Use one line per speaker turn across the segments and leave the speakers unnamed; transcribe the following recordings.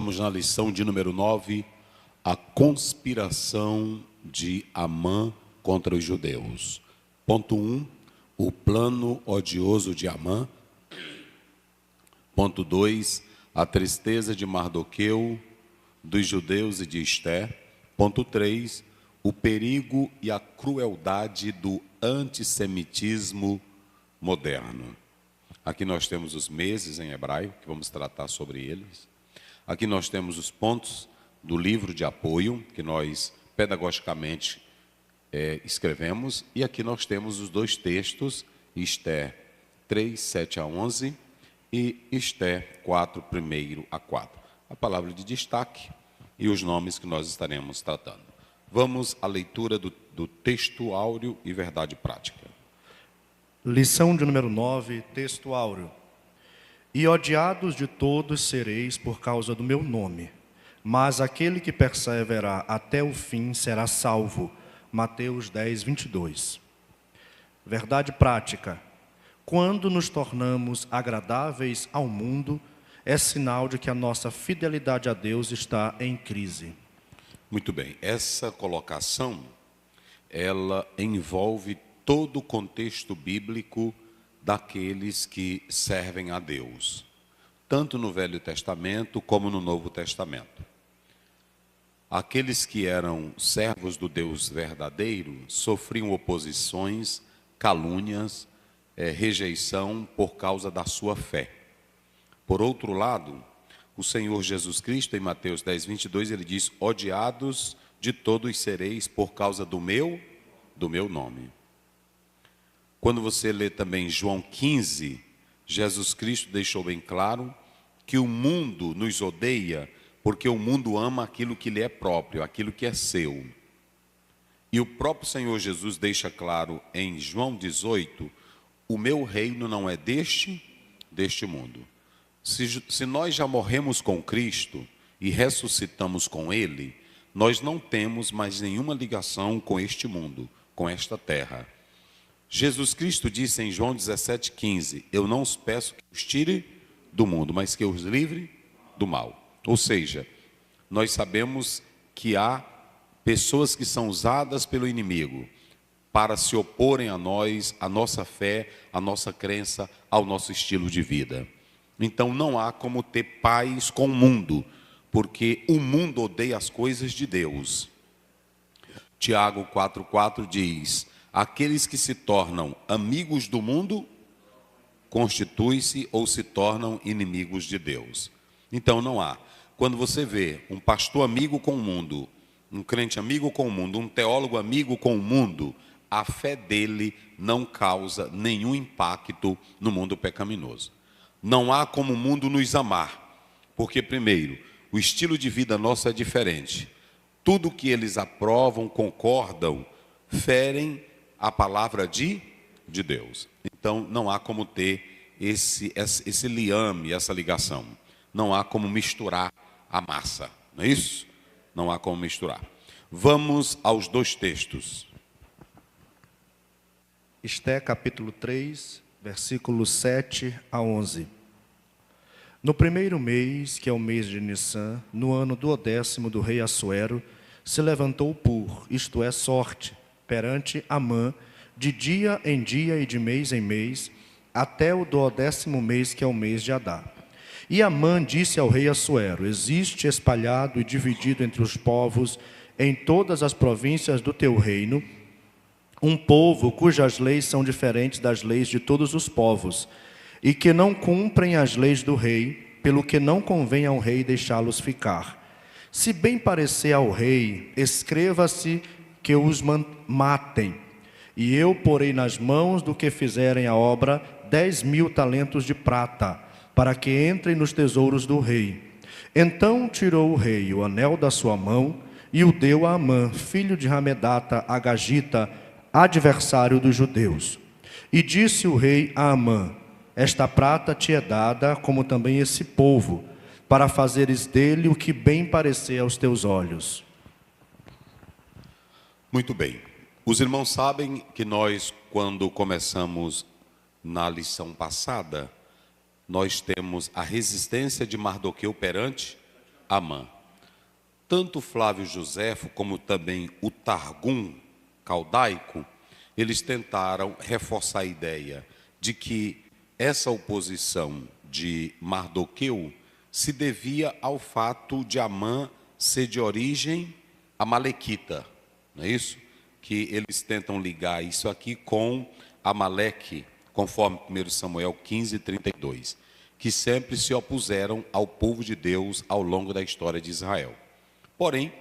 Estamos na lição de número 9, a conspiração de Amã contra os judeus. Ponto 1, o plano odioso de Amã. Ponto 2, a tristeza de Mardoqueu, dos judeus e de Ester. Ponto 3, o perigo e a crueldade do antissemitismo moderno. Aqui nós temos os meses em hebraico, que vamos tratar sobre eles. Aqui nós temos os pontos do livro de apoio, que nós pedagogicamente escrevemos. E aqui nós temos os dois textos, Ester 3, 7 a 11 e Ester 4, 1 a 4. A palavra de destaque e os nomes que nós estaremos tratando. Vamos à leitura do texto áureo e verdade prática.
Lição de número 9, texto áureo. E odiados de todos sereis por causa do meu nome, mas aquele que perseverar até o fim será salvo. Mateus 10, 22. Verdade prática. Quando nos tornamos agradáveis ao mundo, é sinal de que a nossa fidelidade a Deus está em crise.
Muito bem, essa colocação, ela envolve todo o contexto bíblico daqueles que servem a Deus, tanto no Velho Testamento como no Novo Testamento. Aqueles que eram servos do Deus verdadeiro sofriam oposições, calúnias, rejeição por causa da sua fé. Por outro lado, o Senhor Jesus Cristo, em Mateus 10, 22, ele diz: odiados de todos sereis por causa do meu nome. Quando você lê também João 15, Jesus Cristo deixou bem claro que o mundo nos odeia porque o mundo ama aquilo que lhe é próprio, aquilo que é seu. E o próprio Senhor Jesus deixa claro em João 18, o meu reino não é deste mundo. Se nós já morremos com Cristo e ressuscitamos com Ele, nós não temos mais nenhuma ligação com este mundo, com esta terra. Jesus Cristo disse em João 17,15, eu não os peço que os tire do mundo, mas que os livre do mal. Ou seja, nós sabemos que há pessoas que são usadas pelo inimigo para se oporem a nós, a nossa fé, a nossa crença, ao nosso estilo de vida. Então não há como ter paz com o mundo, porque o mundo odeia as coisas de Deus. Tiago 4,4 diz: aqueles que se tornam amigos do mundo, constituem-se ou se tornam inimigos de Deus. Então não há. Quando você vê um pastor amigo com o mundo, um crente amigo com o mundo, um teólogo amigo com o mundo, a fé dele não causa nenhum impacto no mundo pecaminoso. Não há como o mundo nos amar, porque primeiro, o estilo de vida nosso é diferente. Tudo que eles aprovam, concordam, ferem a palavra de Deus. Então, não há como ter esse liame, essa ligação. Não há como misturar a massa, não é isso? Não há como misturar. Vamos aos dois textos.
Ester capítulo 3, versículos 7 a 11. No primeiro mês, que é o mês de Nissan, no ano 12º do rei Assuero, se levantou pur, isto é, sorte, perante Amã, de dia em dia e de mês em mês, até o 12º mês, que é o mês de Adar. E Amã disse ao rei Assuero: existe espalhado e dividido entre os povos, em todas as províncias do teu reino, um povo cujas leis são diferentes das leis de todos os povos, e que não cumprem as leis do rei, pelo que não convém ao rei deixá-los ficar. Se bem parecer ao rei, escreva-se que os matem, e eu porei nas mãos do que fizerem a obra 10.000 talentos de prata, para que entrem nos tesouros do rei. Então tirou o rei o anel da sua mão e o deu a Amã, filho de Hamedata, agagita, adversário dos judeus. E disse o rei a Amã: esta prata te é dada, como também esse povo, para fazeres dele o que bem parecer aos teus olhos.
Muito bem. Os irmãos sabem que nós, quando começamos na lição passada, nós temos a resistência de Mardoqueu perante Amã. Tanto Flávio Joséfo como também o Targum caldaico, eles tentaram reforçar a ideia de que essa oposição de Mardoqueu se devia ao fato de Amã ser de origem amalequita, não é isso? Que eles tentam ligar isso aqui com Amaleque, conforme 1 Samuel 15:32, que sempre se opuseram ao povo de Deus ao longo da história de Israel. Porém,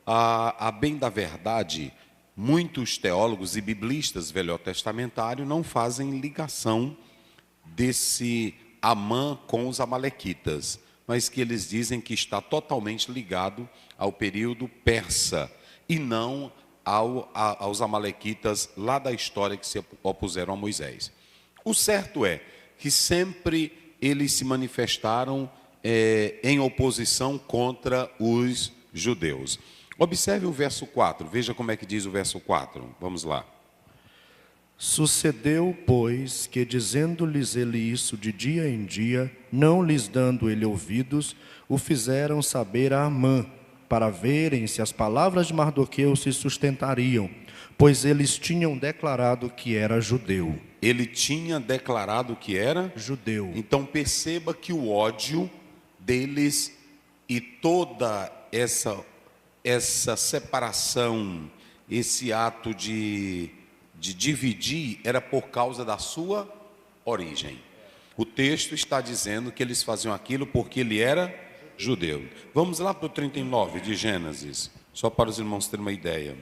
a bem da verdade, muitos teólogos e biblistas velhotestamentários não fazem ligação desse Amã com os amalequitas, mas que eles dizem que está totalmente ligado ao período persa e não aos amalequitas lá da história que se opuseram a Moisés. O certo é que sempre eles se manifestaram em oposição contra os judeus. Observe o verso 4, veja como é que diz o verso 4, vamos lá.
Sucedeu, pois, que dizendo-lhes ele isso de dia em dia, não lhes dando ele ouvidos, o fizeram saber a Amã, para verem se as palavras de Mardoqueu se sustentariam, pois eles tinham declarado que era judeu.
Ele tinha declarado que era
judeu.
Então perceba que o ódio deles e toda essa separação, esse ato de dividir, era por causa da sua origem. O texto está dizendo que eles faziam aquilo porque ele era judeu. Vamos lá para o 39 de Gênesis, só para os irmãos terem uma ideia.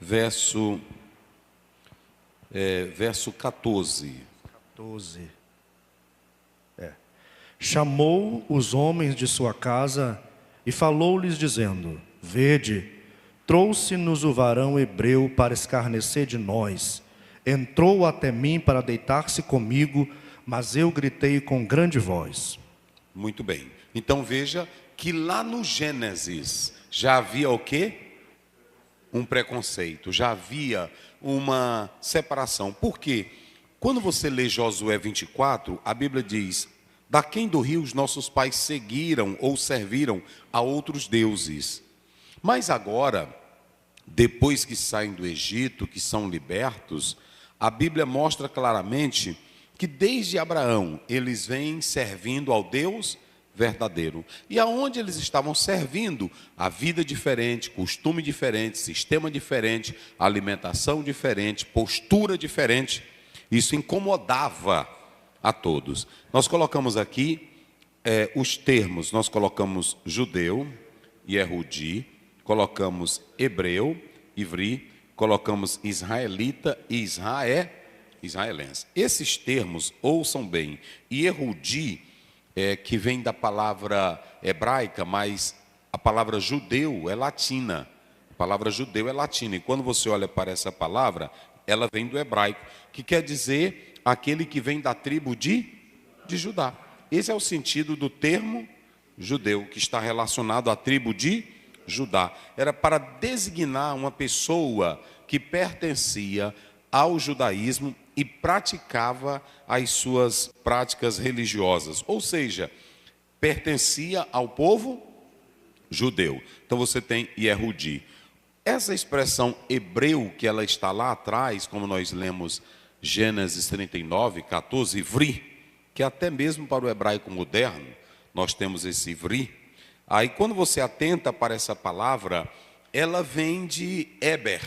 Verso 14.
Chamou os homens de sua casa e falou-lhes dizendo: Vede, trouxe-nos o varão hebreu para escarnecer de nós. Entrou até mim para deitar-se comigo, mas eu gritei com grande voz.
Muito bem. Então veja que lá no Gênesis já havia o quê? Um preconceito, já havia uma separação. Por quê? Quando você lê Josué 24, a Bíblia diz: daquém do rio os nossos pais seguiram ou serviram a outros deuses. Mas agora, depois que saem do Egito, que são libertos, a Bíblia mostra claramente que desde Abraão eles vêm servindo ao Deus verdadeiro. E aonde eles estavam servindo, a vida diferente, costume diferente, sistema diferente, alimentação diferente, postura diferente, isso incomodava a todos. Nós colocamos aqui os termos, nós colocamos judeu, Yehudi, colocamos hebreu, ivri, colocamos israelita e israelense. Esses termos, ouçam bem, Yehudi, que vem da palavra hebraica, mas a palavra judeu é latina. A palavra judeu é latina. E quando você olha para essa palavra, ela vem do hebraico, que quer dizer aquele que vem da tribo de Judá. Esse é o sentido do termo judeu, que está relacionado à tribo de Judá. Era para designar uma pessoa que pertencia ao judaísmo e praticava as suas práticas religiosas, ou seja, pertencia ao povo judeu. Então você tem Yehudi. Essa expressão hebreu, que ela está lá atrás, como nós lemos Gênesis 39, 14, ivri, que até mesmo para o hebraico moderno, nós temos esse ivri. Aí quando você atenta para essa palavra, ela vem de Eber,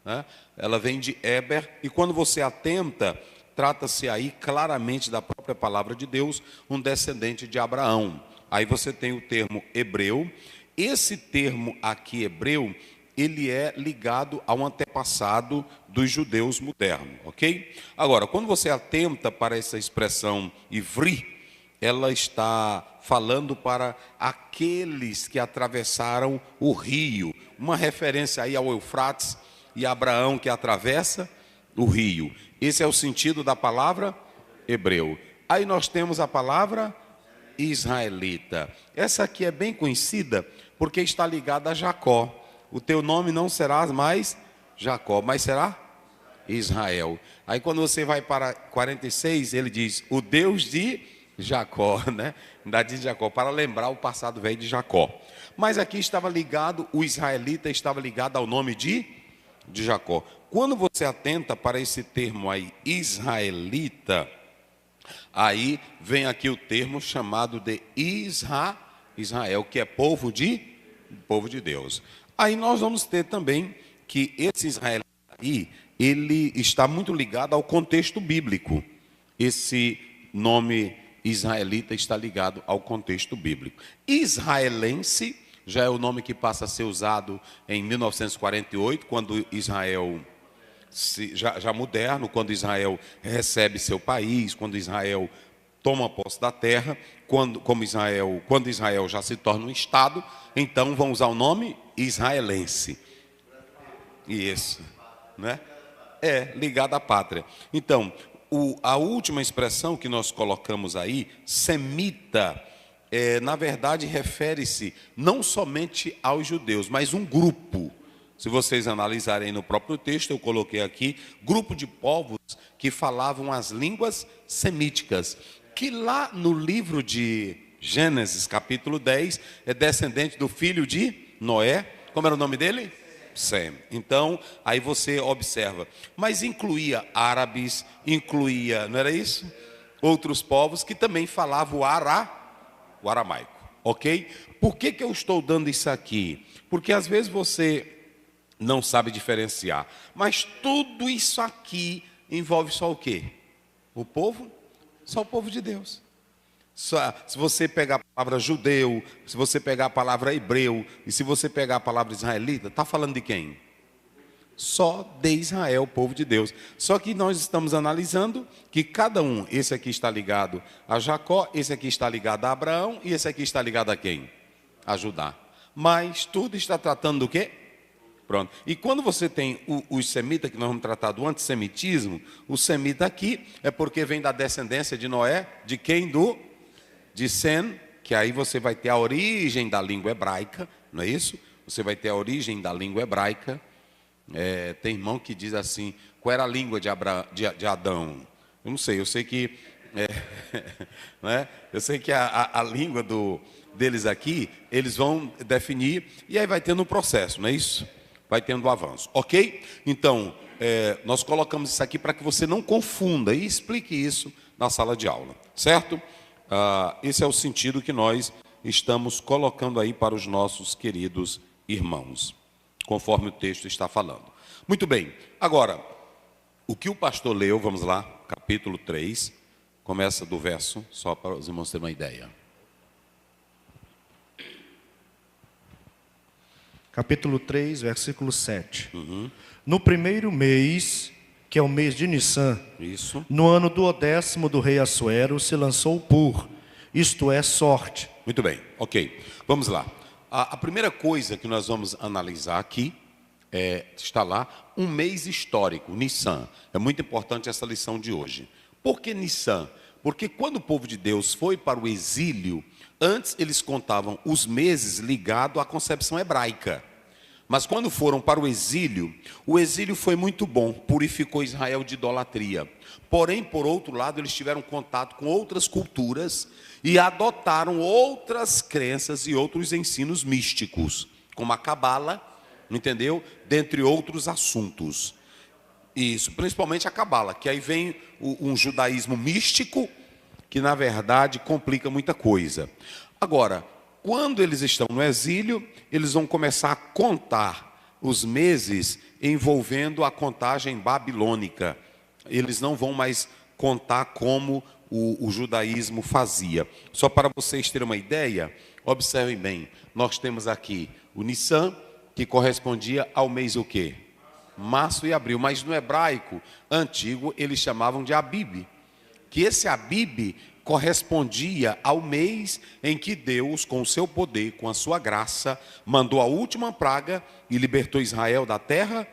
né? Ela vem de Eber, e quando você atenta, trata-se aí claramente da própria palavra de Deus, um descendente de Abraão. Aí você tem o termo hebreu. Esse termo aqui, hebreu, ele é ligado ao antepassado dos judeus modernos, ok? Agora, quando você atenta para essa expressão ivri, ela está falando para aqueles que atravessaram o rio, uma referência aí ao Eufrates e Abraão que atravessa o rio. Esse é o sentido da palavra hebreu. Aí nós temos a palavra israelita. Essa aqui é bem conhecida porque está ligada a Jacó. O teu nome não será mais Jacó, mas será Israel. Aí quando você vai para 46, ele diz: o Deus de Jacó, né? Da de Jacó, para lembrar o passado velho de Jacó. Mas aqui estava ligado, o israelita estava ligado ao nome de Jacó. Quando você atenta para esse termo aí, israelita, aí vem aqui o termo chamado de Israel, que é povo de Deus. Aí nós vamos ter também que esse israelita aí, ele está muito ligado ao contexto bíblico. Esse nome israelita está ligado ao contexto bíblico. Israelense já é o nome que passa a ser usado em 1948, quando Israel, já moderno, quando Israel recebe seu país, quando Israel toma posse da terra, quando Israel já se torna um Estado, então vão usar o nome israelense. Isso, né? É, ligado à pátria. Então, a última expressão que nós colocamos aí, semita, na verdade refere-se não somente aos judeus, mas um grupo. Se vocês analisarem no próprio texto, eu coloquei aqui, grupo de povos que falavam as línguas semíticas, que lá no livro de Gênesis, capítulo 10, é descendente do filho de Noé. Como era o nome dele? Sem. Então, aí você observa. Mas incluía árabes, incluía, não era isso? Outros povos que também falavam o aramaico, ok? Por que eu estou dando isso aqui? Porque às vezes você não sabe diferenciar. Mas tudo isso aqui envolve só o quê? O povo? Só o povo de Deus. Se você pegar a palavra judeu, se você pegar a palavra hebreu, e se você pegar a palavra israelita, está falando de quem? Só de Israel, o povo de Deus. Só que nós estamos analisando que cada um, esse aqui está ligado a Jacó, esse aqui está ligado a Abraão, e esse aqui está ligado a quem? A Judá. Mas tudo está tratando do quê? Pronto. E quando você tem os semitas, que nós vamos tratar do antissemitismo, o semita aqui é porque vem da descendência de Noé, de quem? De Sem, que aí você vai ter a origem da língua hebraica, não é isso? Você vai ter a origem da língua hebraica. Tem irmão que diz assim, qual era a língua de Adão? Eu não sei, eu sei que né? Eu sei que a língua deles aqui, eles vão definir, e aí vai tendo um processo, não é isso? Vai tendo um avanço, ok? Então, nós colocamos isso aqui para que você não confunda e explique isso na sala de aula, certo? Esse é o sentido que nós estamos colocando aí para os nossos queridos irmãos, conforme o texto está falando. Muito bem, agora, o que o pastor leu, vamos lá, capítulo 3, começa do verso, só para os irmãos terem uma ideia.
Capítulo 3, versículo 7. No primeiro mês, que é o mês de Nissan,
isso,
no ano do 10º do rei Assuero, se lançou o pur, isto é, sorte.
Muito bem, ok. Vamos lá. A primeira coisa que nós vamos analisar aqui, está lá, um mês histórico, Nissan. É muito importante essa lição de hoje. Por que Nissan? Porque quando o povo de Deus foi para o exílio, antes eles contavam os meses ligados à concepção hebraica. Mas quando foram para o exílio foi muito bom, purificou Israel de idolatria. Porém, por outro lado, eles tiveram contato com outras culturas e adotaram outras crenças e outros ensinos místicos, como a cabala, entendeu? Dentre outros assuntos. Isso, principalmente a cabala, que aí vem um judaísmo místico, que na verdade complica muita coisa. Agora, quando eles estão no exílio, eles vão começar a contar os meses envolvendo a contagem babilônica. Eles não vão mais contar como o judaísmo fazia. Só para vocês terem uma ideia, observem bem, nós temos aqui o Nissan, que correspondia ao mês o quê? Março e abril, mas no hebraico antigo eles chamavam de Abib, que esse Abib correspondia ao mês em que Deus, com o seu poder, com a sua graça, mandou a última praga e libertou Israel da terra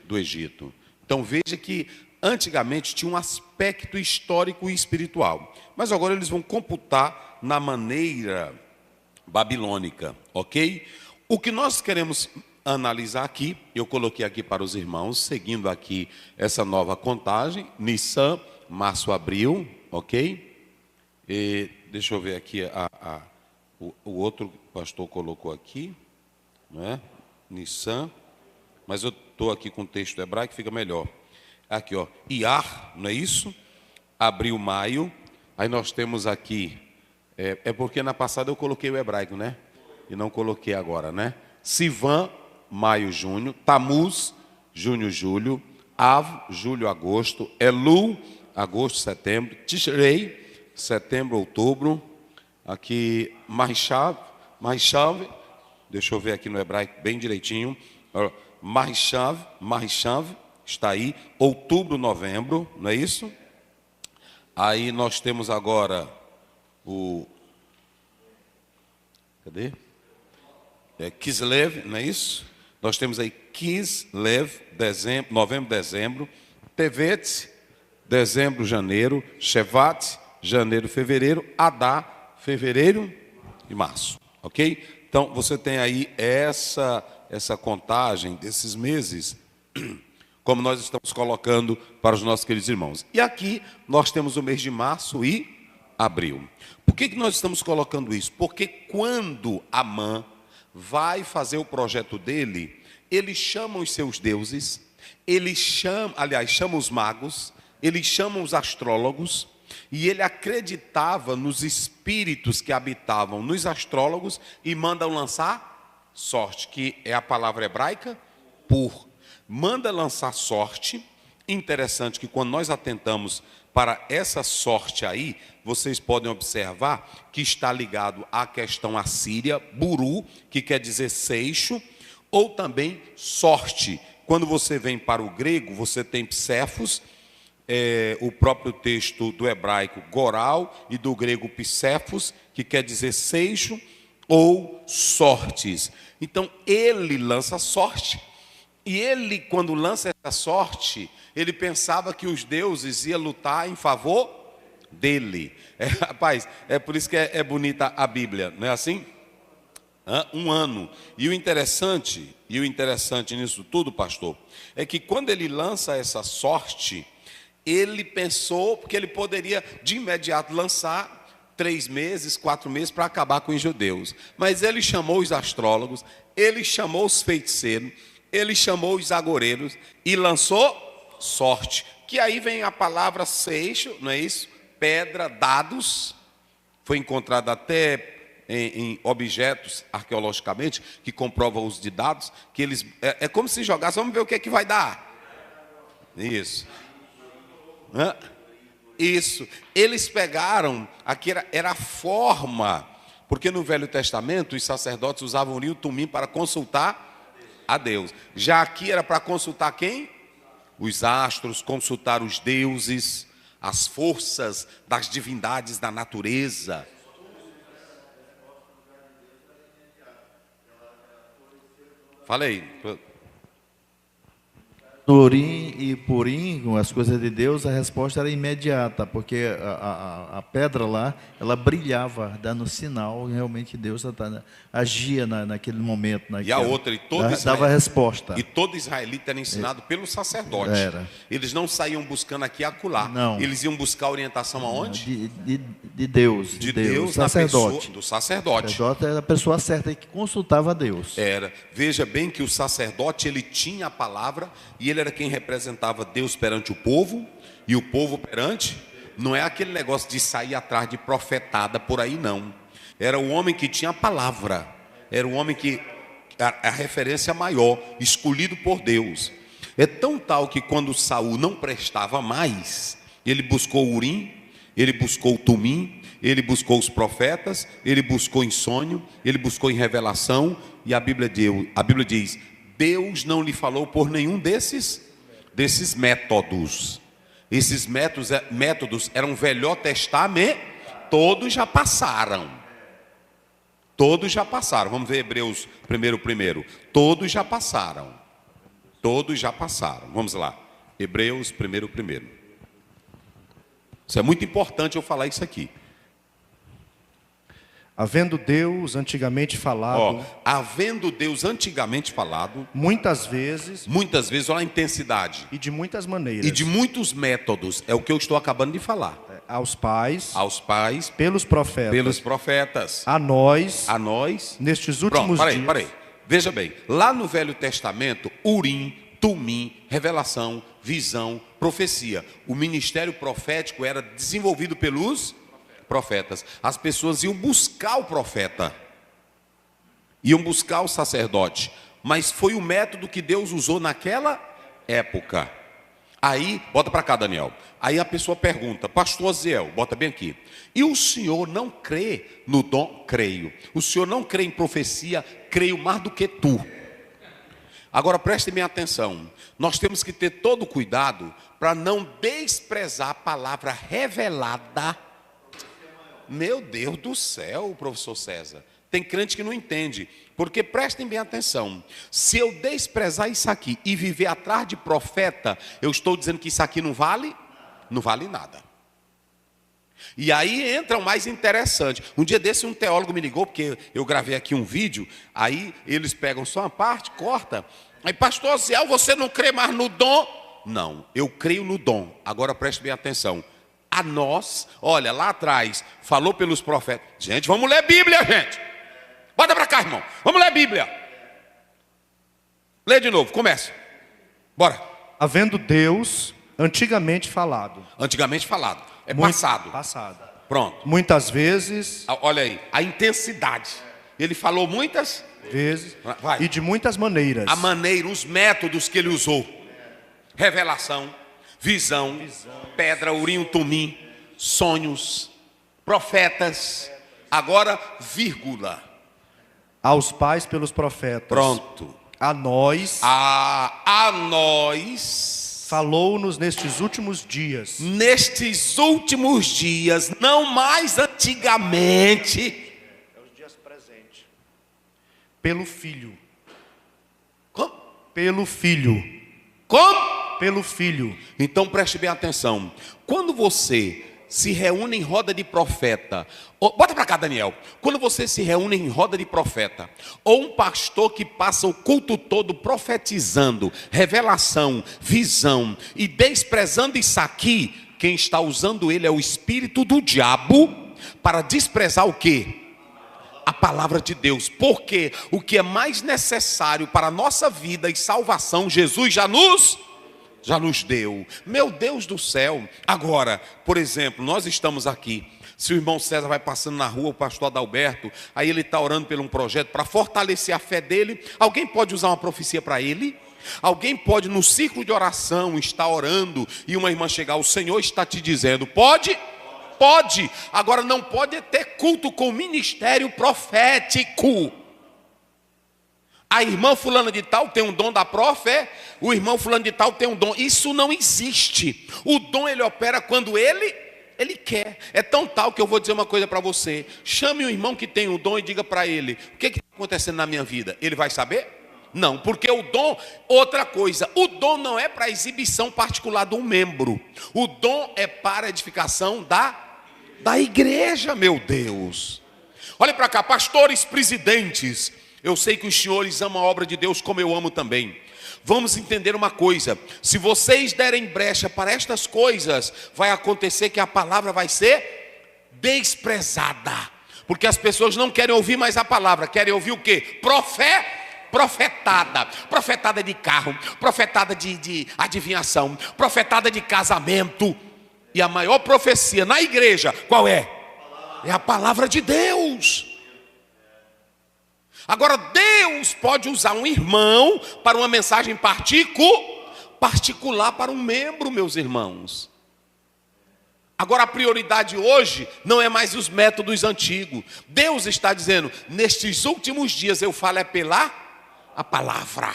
do Egito. Então veja que antigamente tinha um aspecto histórico e espiritual, mas agora eles vão computar na maneira babilônica, ok? O que nós queremos analisar aqui, eu coloquei aqui para os irmãos, seguindo aqui essa nova contagem, Nissan, março, abril, ok? E deixa eu ver aqui, o outro pastor colocou aqui, não é? Nissan, mas eu estou aqui com o texto hebraico, fica melhor. Aqui, ó, Iar, não é isso? Abril, maio. Aí nós temos aqui, é porque na passada eu coloquei o hebraico, né? E não coloquei agora, né? Sivan, maio, junho. Tamuz, junho, julho. Av, julho, agosto. Elul, agosto, setembro. Tishrei, setembro, outubro. Aqui, Mahishav, deixa eu ver aqui no hebraico bem direitinho. Mahishav, está aí. Outubro, novembro, não é isso? Aí nós temos agora cadê? Kislev, não é isso? Nós temos aí Kislev, novembro, dezembro. Tevet, dezembro, janeiro. Shevat, janeiro, fevereiro. Adar, fevereiro e março. Ok? Então você tem aí essa contagem desses meses, como nós estamos colocando para os nossos queridos irmãos. E aqui nós temos o mês de março e abril. Por que nós estamos colocando isso? Porque quando Amã vai fazer o projeto dele, ele chama os seus deuses, ele chama os magos, ele chama os astrólogos, e ele acreditava nos espíritos que habitavam nos astrólogos e mandam lançar sorte, que é a palavra hebraica por. Manda lançar sorte. Interessante que quando nós atentamos para essa sorte aí, vocês podem observar que está ligado à questão assíria, buru, que quer dizer seixo, ou também sorte. Quando você vem para o grego, você tem psefos, o próprio texto do hebraico goral e do grego psefos, que quer dizer seixo ou sortes. Então ele lança sorte. E ele, quando lança essa sorte, ele pensava que os deuses iam lutar em favor dele. Rapaz, é por isso que é bonita a Bíblia, não é assim? Um ano. E o interessante nisso tudo, pastor, é que quando ele lança essa sorte, ele pensou, porque ele poderia de imediato lançar 3 meses, 4 meses para acabar com os judeus. Mas ele chamou os astrólogos, ele chamou os feiticeiros, ele chamou os agoreiros e lançou sorte. Que aí vem a palavra seixo, não é isso? Pedra, dados. Foi encontrado até em objetos arqueologicamente que comprovam o uso de dados, que eles é como se jogasse, vamos ver o que é que vai dar. Isso. Isso. Eles pegaram, aqui era a forma, porque no Velho Testamento os sacerdotes usavam o tumim para consultar a Deus. Já aqui era para consultar quem? Os astros, consultar os deuses, as forças das divindades da natureza. Falei.
No Urim e Purim, com as coisas de Deus, a resposta era imediata, porque a pedra lá, ela brilhava, dando sinal, realmente Deus agia naquele momento.
E a outra,
dava resposta.
E todo israelita era ensinado pelo sacerdote.
Era.
Eles não saíam buscando aqui e acolá.
Não.
Eles iam buscar orientação aonde?
De Deus.
De Deus,
sacerdote.
Do sacerdote.
O sacerdote era a pessoa certa que consultava a Deus.
Era. Veja bem que o sacerdote, ele tinha a palavra e ele era quem representava Deus perante o povo e o povo perante. Não é aquele negócio de sair atrás de profetada por aí, não. Era o homem que tinha a palavra. Era o homem que a referência maior, escolhido por Deus. É tão tal que quando Saul não prestava mais, ele buscou o Urim, ele buscou o Tumim, ele buscou os profetas, ele buscou em sonho, ele buscou em revelação, e a Bíblia diz: Deus não lhe falou por nenhum desses métodos. Esses métodos eram Velho Testamento, todos já passaram. Todos já passaram. Vamos ver Hebreus primeiro. Todos já passaram. Todos já passaram. Vamos lá. Hebreus primeiro. Isso é muito importante eu falar isso aqui.
Havendo Deus antigamente falado.
Havendo Deus antigamente falado.
Muitas vezes,
olha a intensidade.
E de muitas maneiras.
E de muitos métodos. É o que eu estou acabando de falar.
aos pais,
pelos profetas,
a nós, nestes últimos dias.
Parei. Veja bem, lá no Velho Testamento, Urim, Tumim, revelação, visão, profecia. O ministério profético era desenvolvido pelos profetas. As pessoas iam buscar o profeta, iam buscar o sacerdote, mas foi o método que Deus usou naquela época. Aí, bota para cá, Daniel. Aí a pessoa pergunta: pastor Aziel, bota bem aqui, e o senhor não crê no dom? Creio. O senhor não crê em profecia? Creio mais do que tu. Agora prestem bem atenção, nós temos que ter todo cuidado para não desprezar a palavra revelada. Meu Deus do céu, professor César, tem crente que não entende, porque prestem bem atenção, se eu desprezar isso aqui e viver atrás de profeta, eu estou dizendo que isso aqui não vale nada. E aí entra o mais interessante. Um dia desse um teólogo me ligou, porque eu gravei aqui um vídeo, aí eles pegam só uma parte, corta. Aí, pastor Aziel, você não crê mais no dom? Não, eu creio no dom. Agora preste bem atenção. A nós, olha, lá atrás, falou pelos profetas. Gente, vamos ler Bíblia, gente. Bota para cá, irmão. Vamos ler Bíblia. Lê de novo, começa. Bora.
Havendo Deus antigamente falado.
Antigamente falado. É
Passado.
Pronto.
Muitas vezes.
Olha aí, a intensidade. Ele falou muitas
vezes.
Vai.
E de muitas maneiras.
A maneira, os métodos que ele usou. Revelação, visão, pedra, urim, tumim, sonhos, profetas. Agora, vírgula.
Aos pais pelos profetas.
Pronto.
A nós.
A nós.
Falou-nos nestes últimos dias.
Nestes últimos dias, não mais antigamente.
É os dias presentes. Pelo Filho.
Como?
Pelo Filho.
Como?
Pelo Filho.
Então preste bem atenção. Quando você se reúne em roda de profeta, bota para cá, Daniel. Quando você se reúne em roda de profeta, ou um pastor que passa o culto todo profetizando, revelação, visão, e desprezando isso aqui, quem está usando ele é o espírito do diabo, para desprezar o quê? A palavra de Deus. Porque o que é mais necessário para a nossa vida e salvação, Jesus já nos deu. Meu Deus do céu. Agora, por exemplo, nós estamos aqui. Se o irmão César vai passando na rua, o pastor Adalberto, aí ele está orando por um projeto para fortalecer a fé dele. Alguém pode usar uma profecia para ele? Alguém pode, no ciclo de oração, estar orando e uma irmã chegar: o Senhor está te dizendo, pode? Pode. Agora não pode ter culto com ministério profético. A irmã fulana de tal tem um dom da o irmão fulano de tal tem um dom. Isso não existe. O dom ele opera quando ele quer. É tão tal que eu vou dizer uma coisa para você. Chame o irmão que tem o dom e diga para ele: o que está acontecendo na minha vida? Ele vai saber? Não, porque o dom, outra coisa, o dom não é para exibição particular de um membro. O dom é para edificação da igreja, meu Deus. Olha para cá, pastores, presidentes. Eu sei que os senhores amam a obra de Deus como eu amo também. Vamos entender uma coisa: se vocês derem brecha para estas coisas, vai acontecer que a palavra vai ser desprezada. Porque as pessoas não querem ouvir mais a palavra, querem ouvir o quê? Profetada. Profetada de carro, profetada de adivinhação, profetada de casamento. E a maior profecia na igreja, qual é? É a palavra de Deus. Agora, Deus pode usar um irmão para uma mensagem particular para um membro, meus irmãos. Agora, a prioridade hoje não é mais os métodos antigos. Deus está dizendo: nestes últimos dias eu falo pela a palavra.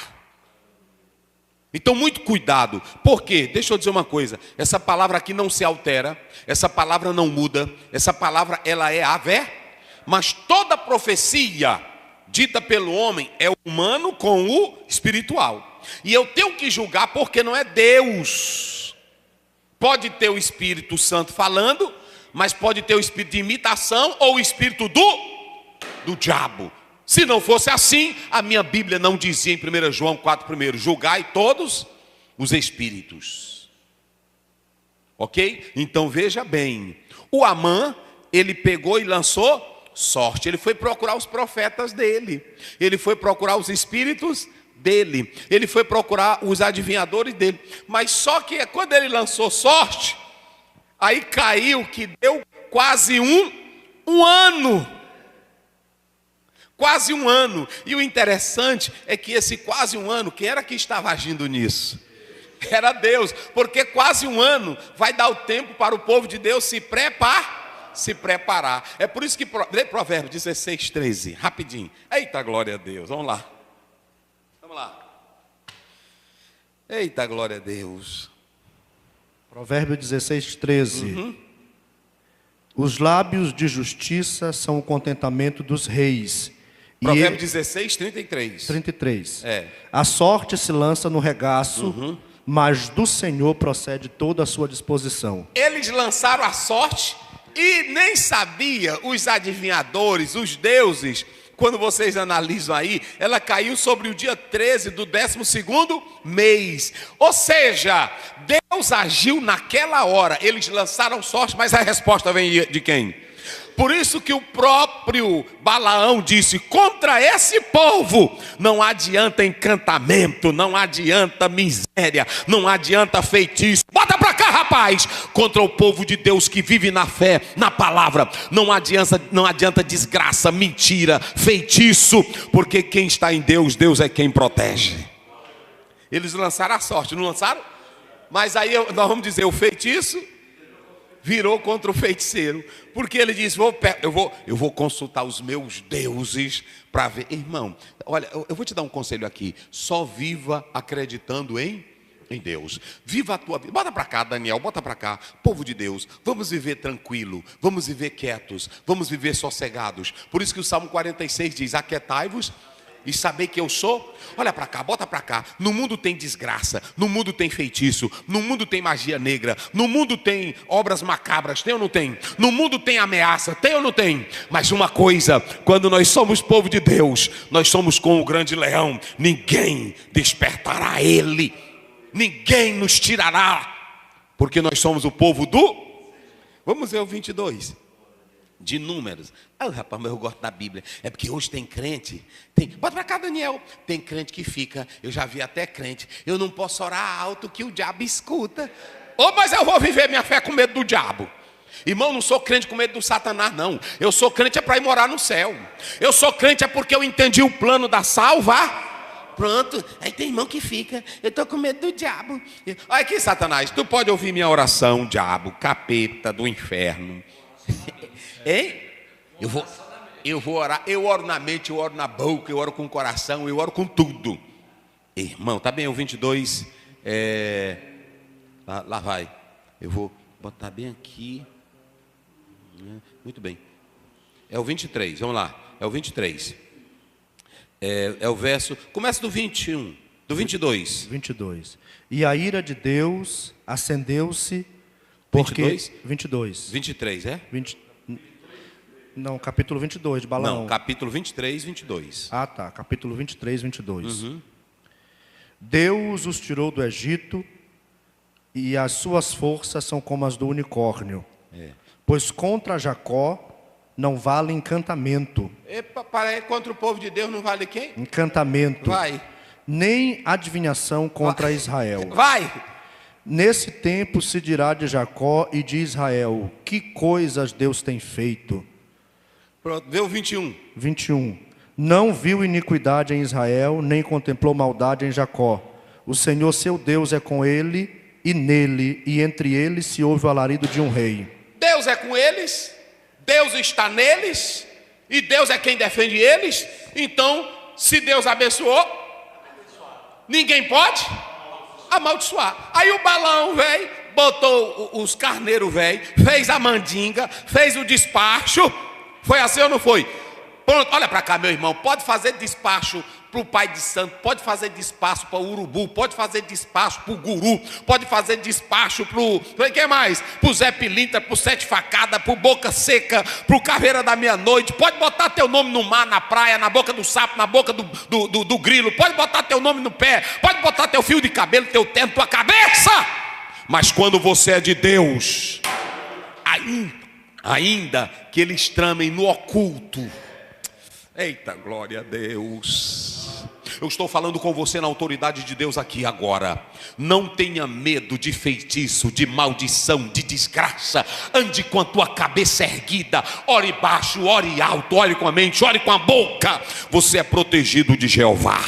Então, muito cuidado. Por quê? Deixa eu dizer uma coisa. Essa palavra aqui não se altera. Essa palavra não muda. Essa palavra, ela é a ver. Mas toda profecia dita pelo homem é humano com o espiritual. E eu tenho que julgar porque não é Deus. Pode ter o Espírito Santo falando, mas pode ter o espírito de imitação ou o espírito do diabo. Se não fosse assim, a minha Bíblia não dizia em 1 João 4:1, julgai todos os espíritos. Ok? Então veja bem, O Amã, ele pegou e lançou sorte. Ele foi procurar os profetas dele. Ele foi procurar os espíritos dele. Ele foi procurar os adivinhadores dele. Mas só que quando ele lançou sorte, aí caiu que deu quase um ano. Quase um ano. E o interessante é que esse quase um ano, quem era que estava agindo nisso? Era Deus. Porque quase um ano vai dar o tempo para o povo de Deus se preparar. É por isso que lê Provérbios 16, 13, rapidinho. Eita, glória a Deus, vamos lá. Eita, glória a Deus.
Provérbios 16, 13. Os lábios de justiça são o contentamento dos reis.
Provérbios 16, 33.
33.
É.
A sorte se lança no regaço, mas do Senhor procede toda a sua disposição.
Eles lançaram a sorte e nem sabia os adivinhadores, os deuses. Quando vocês analisam aí, ela caiu sobre o dia 13 do 12º mês. Ou seja, Deus agiu naquela hora. Eles lançaram sorte, mas a resposta vem de quem? Por isso que o próprio Balaão disse: contra esse povo não adianta encantamento, não adianta miséria, não adianta feitiço. Bota pra cá, rapaz! Contra o povo de Deus que vive na fé, na palavra, não adianta desgraça, mentira, feitiço, porque quem está em Deus, Deus é quem protege. Eles lançaram a sorte, não lançaram? Mas aí nós vamos dizer, o feitiço virou contra o feiticeiro, porque ele disse: eu vou consultar os meus deuses para ver. Irmão, olha, eu vou te dar um conselho aqui: só viva acreditando em Deus. Viva a tua vida. Bota para cá, Daniel, bota para cá. Povo de Deus, vamos viver tranquilo, vamos viver quietos, vamos viver sossegados. Por isso que o Salmo 46 diz: aquietai-vos e saber que eu sou. Olha para cá, bota para cá. No mundo tem desgraça, no mundo tem feitiço, no mundo tem magia negra, no mundo tem obras macabras, tem ou não tem? No mundo tem ameaça, tem ou não tem? Mas uma coisa, quando nós somos povo de Deus, nós somos como o grande leão. Ninguém despertará ele, ninguém nos tirará, porque nós somos o povo do... Vamos ver o 22 de Números. Ah, rapaz, mas eu gosto da Bíblia. É porque hoje tem crente. Bota pra cá, Daniel. Tem crente que fica. Eu já vi até crente: eu não posso orar alto que o diabo escuta. Mas eu vou viver minha fé com medo do diabo. Irmão, não sou crente com medo do Satanás, não. Eu sou crente é para ir morar no céu. Eu sou crente é porque eu entendi o plano da salva. Pronto. Aí tem irmão que fica: eu estou com medo do diabo. Olha aqui, Satanás, tu pode ouvir minha oração, diabo, capeta do inferno. Hein? Eu vou orar. Eu oro na mente, eu oro na boca, eu oro com o coração, eu oro com tudo. Irmão, tá bem, o 22 lá vai. Eu vou botar bem aqui. Muito bem. É o 23, vamos lá. É o 23. É o verso, começa do 21, do 22.
22. E a ira de Deus acendeu-se porque... 22.
23, é?
Não, capítulo 22 de Balaão.
Não, capítulo 23, 22.
Ah, tá, capítulo 23, 22. Deus os tirou do Egito e as suas forças são como as do unicórnio. Pois contra Jacó não vale encantamento.
Contra o povo de Deus não vale quem?
Encantamento.
Vai.
Nem adivinhação contra Israel.
Vai.
Nesse tempo se dirá de Jacó e de Israel: que coisas Deus tem feito.
Pronto, vê o 21.
21. Não viu iniquidade em Israel, nem contemplou maldade em Jacó. O Senhor seu Deus é com ele e nele, e entre eles se ouve o alarido de um rei.
Deus é com eles, Deus está neles, e Deus é quem defende eles. Então, se Deus abençoou, ninguém pode amaldiçoar. Aí o Balaão veio, botou os carneiros velho, fez a mandinga, fez o despacho. Foi assim ou não foi? Pronto, olha para cá, meu irmão. Pode fazer despacho para o pai de santo, pode fazer despacho para o urubu, pode fazer despacho para o guru, pode fazer despacho para o... Quem mais? Para o Zé Pilintra, para o Sete Facada, para o Boca Seca, para o Caveira da Meia-Noite. Pode botar teu nome no mar, na praia, na boca do sapo, na boca do grilo. Pode botar teu nome no pé, pode botar teu fio de cabelo, teu terno, tua cabeça. Mas quando você é de Deus, aí ainda que eles tramem no oculto. Eita, glória a Deus. Eu estou falando com você na autoridade de Deus aqui agora. Não tenha medo de feitiço, de maldição, de desgraça. Ande com a tua cabeça erguida. Ore baixo, ore alto, ore com a mente, ore com a boca. Você é protegido de Jeová.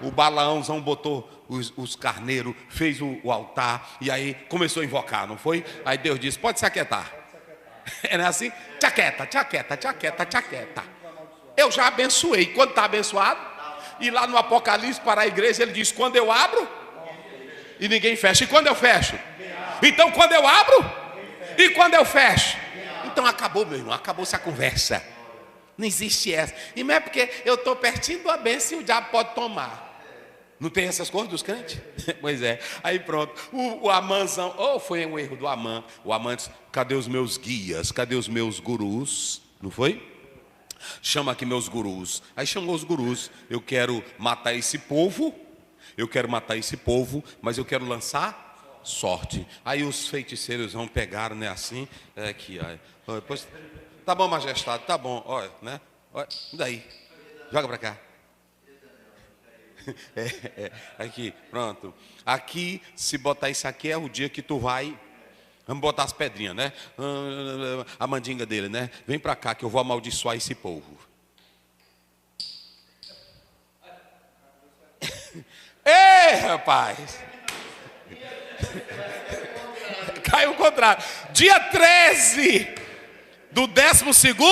O Balaãozão botou os carneiros, fez o altar e aí começou a invocar, não foi? Aí Deus disse, pode se aquietar. É assim? Te aquieta, te aquieta, te aquieta, te aquieta. Eu já abençoei. Quando está abençoado? E lá no Apocalipse para a igreja ele diz, quando eu abro e ninguém fecha. E quando eu fecho? Então quando eu abro e quando eu fecho? Então acabou, meu irmão, acabou-se a conversa. Não existe essa. E não é porque eu estou pertinho da bênção e o diabo pode tomar. Não tem essas coisas dos crentes? Pois é. Aí pronto. O Amãzão, foi um erro do Amã. O Amã disse, cadê os meus guias? Cadê os meus gurus? Não foi? Chama aqui meus gurus. Aí chamou os gurus. Eu quero matar esse povo. Mas eu quero lançar sorte. Aí os feiticeiros vão pegar, né, assim. Aqui, ó. Depois, tá bom, majestade, tá bom. Olha, né? Olha, daí. Joga pra cá. Aqui, pronto. Aqui, se botar isso aqui, é o dia que tu vai. Vamos botar as pedrinhas, né? A mandinga dele, né? Vem pra cá que eu vou amaldiçoar esse povo. Ei, rapaz! Caiu o contrário. Dia 13 do 12º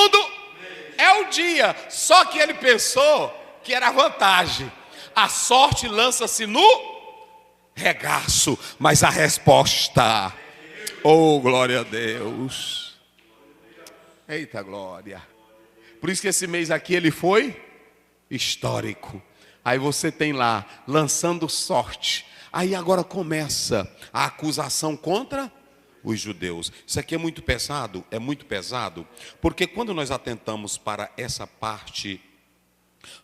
é o dia. Só que ele pensou que era vantagem. A sorte lança-se no regaço, mas a resposta, oh glória a Deus, eita glória. Por isso que esse mês aqui ele foi histórico. Aí você tem lá, lançando sorte. Aí agora começa a acusação contra os judeus. Isso aqui é muito pesado, porque quando nós atentamos para essa parte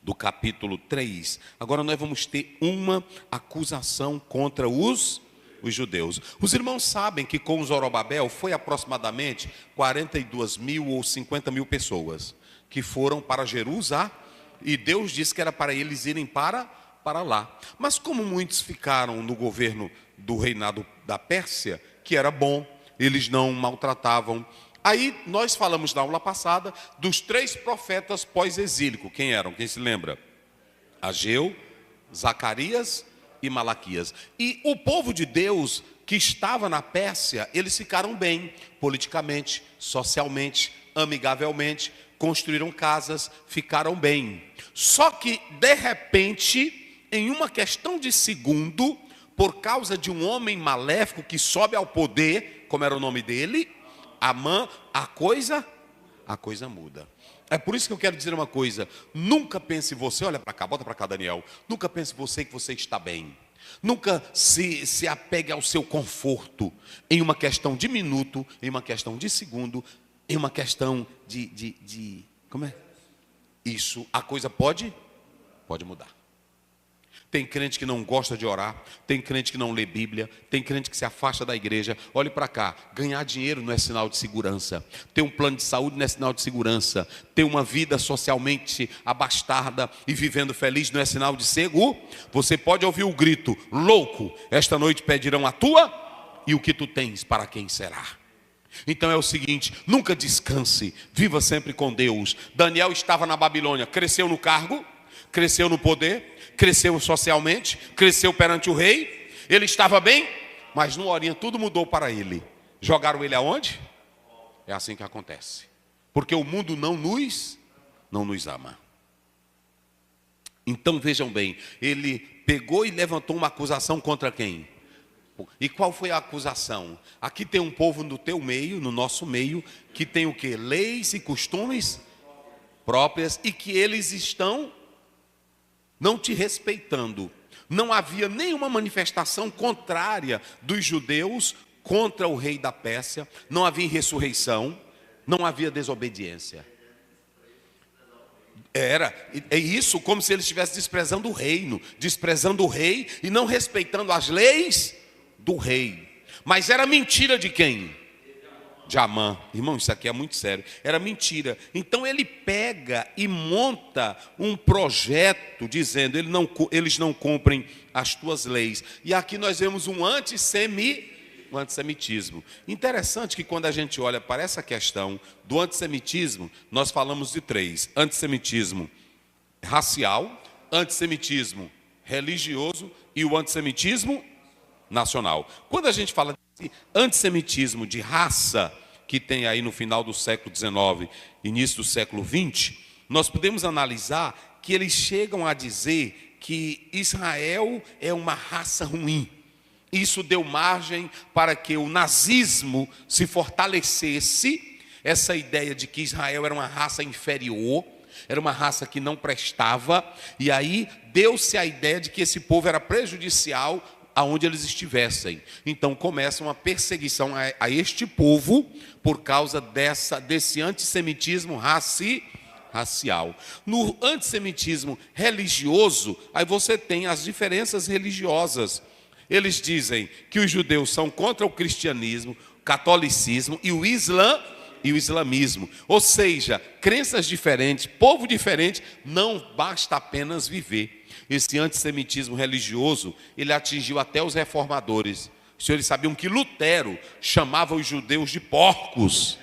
do capítulo 3, agora nós vamos ter uma acusação contra os judeus. Os irmãos sabem que com Zorobabel foi aproximadamente 42 mil ou 50 mil pessoas que foram para Jerusalém, e Deus disse que era para eles irem para lá. Mas como muitos ficaram no governo do reinado da Pérsia, que era bom, eles não maltratavam. Aí nós falamos na aula passada dos 3 profetas pós-exílico. Quem eram? Quem se lembra? Ageu, Zacarias e Malaquias. E o povo de Deus que estava na Pérsia, eles ficaram bem politicamente, socialmente, amigavelmente, construíram casas, ficaram bem. Só que, de repente, em uma questão de segundo, por causa de um homem maléfico que sobe ao poder, como era o nome dele, Amã, a coisa muda. É por isso que eu quero dizer uma coisa. Nunca pense você, olha para cá, bota para cá, Daniel. Nunca pense você que você está bem. Nunca se apegue ao seu conforto em uma questão de minuto, em uma questão de segundo, em uma questão de como é? Isso, a coisa pode mudar. Tem crente que não gosta de orar, tem crente que não lê Bíblia, tem crente que se afasta da igreja. Olhe para cá, ganhar dinheiro não é sinal de segurança, ter um plano de saúde não é sinal de segurança, ter uma vida socialmente abastada e vivendo feliz não é sinal de seguro. Você pode ouvir o grito, louco, esta noite pedirão a tua, e o que tu tens, para quem será? Então é o seguinte, nunca descanse, viva sempre com Deus. Daniel estava na Babilônia, cresceu no cargo, cresceu no poder, cresceu socialmente, cresceu perante o rei, ele estava bem, mas numa horinha tudo mudou para ele. Jogaram ele aonde? É assim que acontece, porque o mundo não nos ama. Então vejam bem, ele pegou e levantou uma acusação contra quem? E qual foi a acusação? Aqui tem um povo no teu meio, no nosso meio, que tem o quê? Leis e costumes próprias, e que eles estão não te respeitando. Não havia nenhuma manifestação contrária dos judeus contra o rei da Pérsia, não havia ressurreição, não havia desobediência. É isso, como se eles estivessem desprezando o reino, desprezando o rei e não respeitando as leis do rei. Mas era mentira de quem? de Amã. Irmão, isso aqui é muito sério. Era mentira. Então ele pega e monta um projeto dizendo, eles não cumprem as tuas leis. E aqui nós vemos um antissemitismo. Interessante que quando a gente olha para essa questão do antissemitismo, nós falamos de três: antissemitismo racial, antissemitismo religioso e o antissemitismo nacional. Quando a gente fala de antissemitismo de raça, que tem aí no final do século XIX, início do século XX, nós podemos analisar que eles chegam a dizer que Israel é uma raça ruim. Isso deu margem para que o nazismo se fortalecesse, essa ideia de que Israel era uma raça inferior, era uma raça que não prestava, e aí deu-se a ideia de que esse povo era prejudicial aonde eles estivessem. Então começa uma perseguição a este povo por causa desse antissemitismo racial. No antissemitismo religioso, aí você tem as diferenças religiosas. Eles dizem que os judeus são contra o cristianismo, o catolicismo e o islamismo. Ou seja, crenças diferentes, povo diferente, não basta apenas viver. Esse antissemitismo religioso, ele atingiu até os reformadores. Os senhores sabiam que Lutero chamava os judeus de porcos.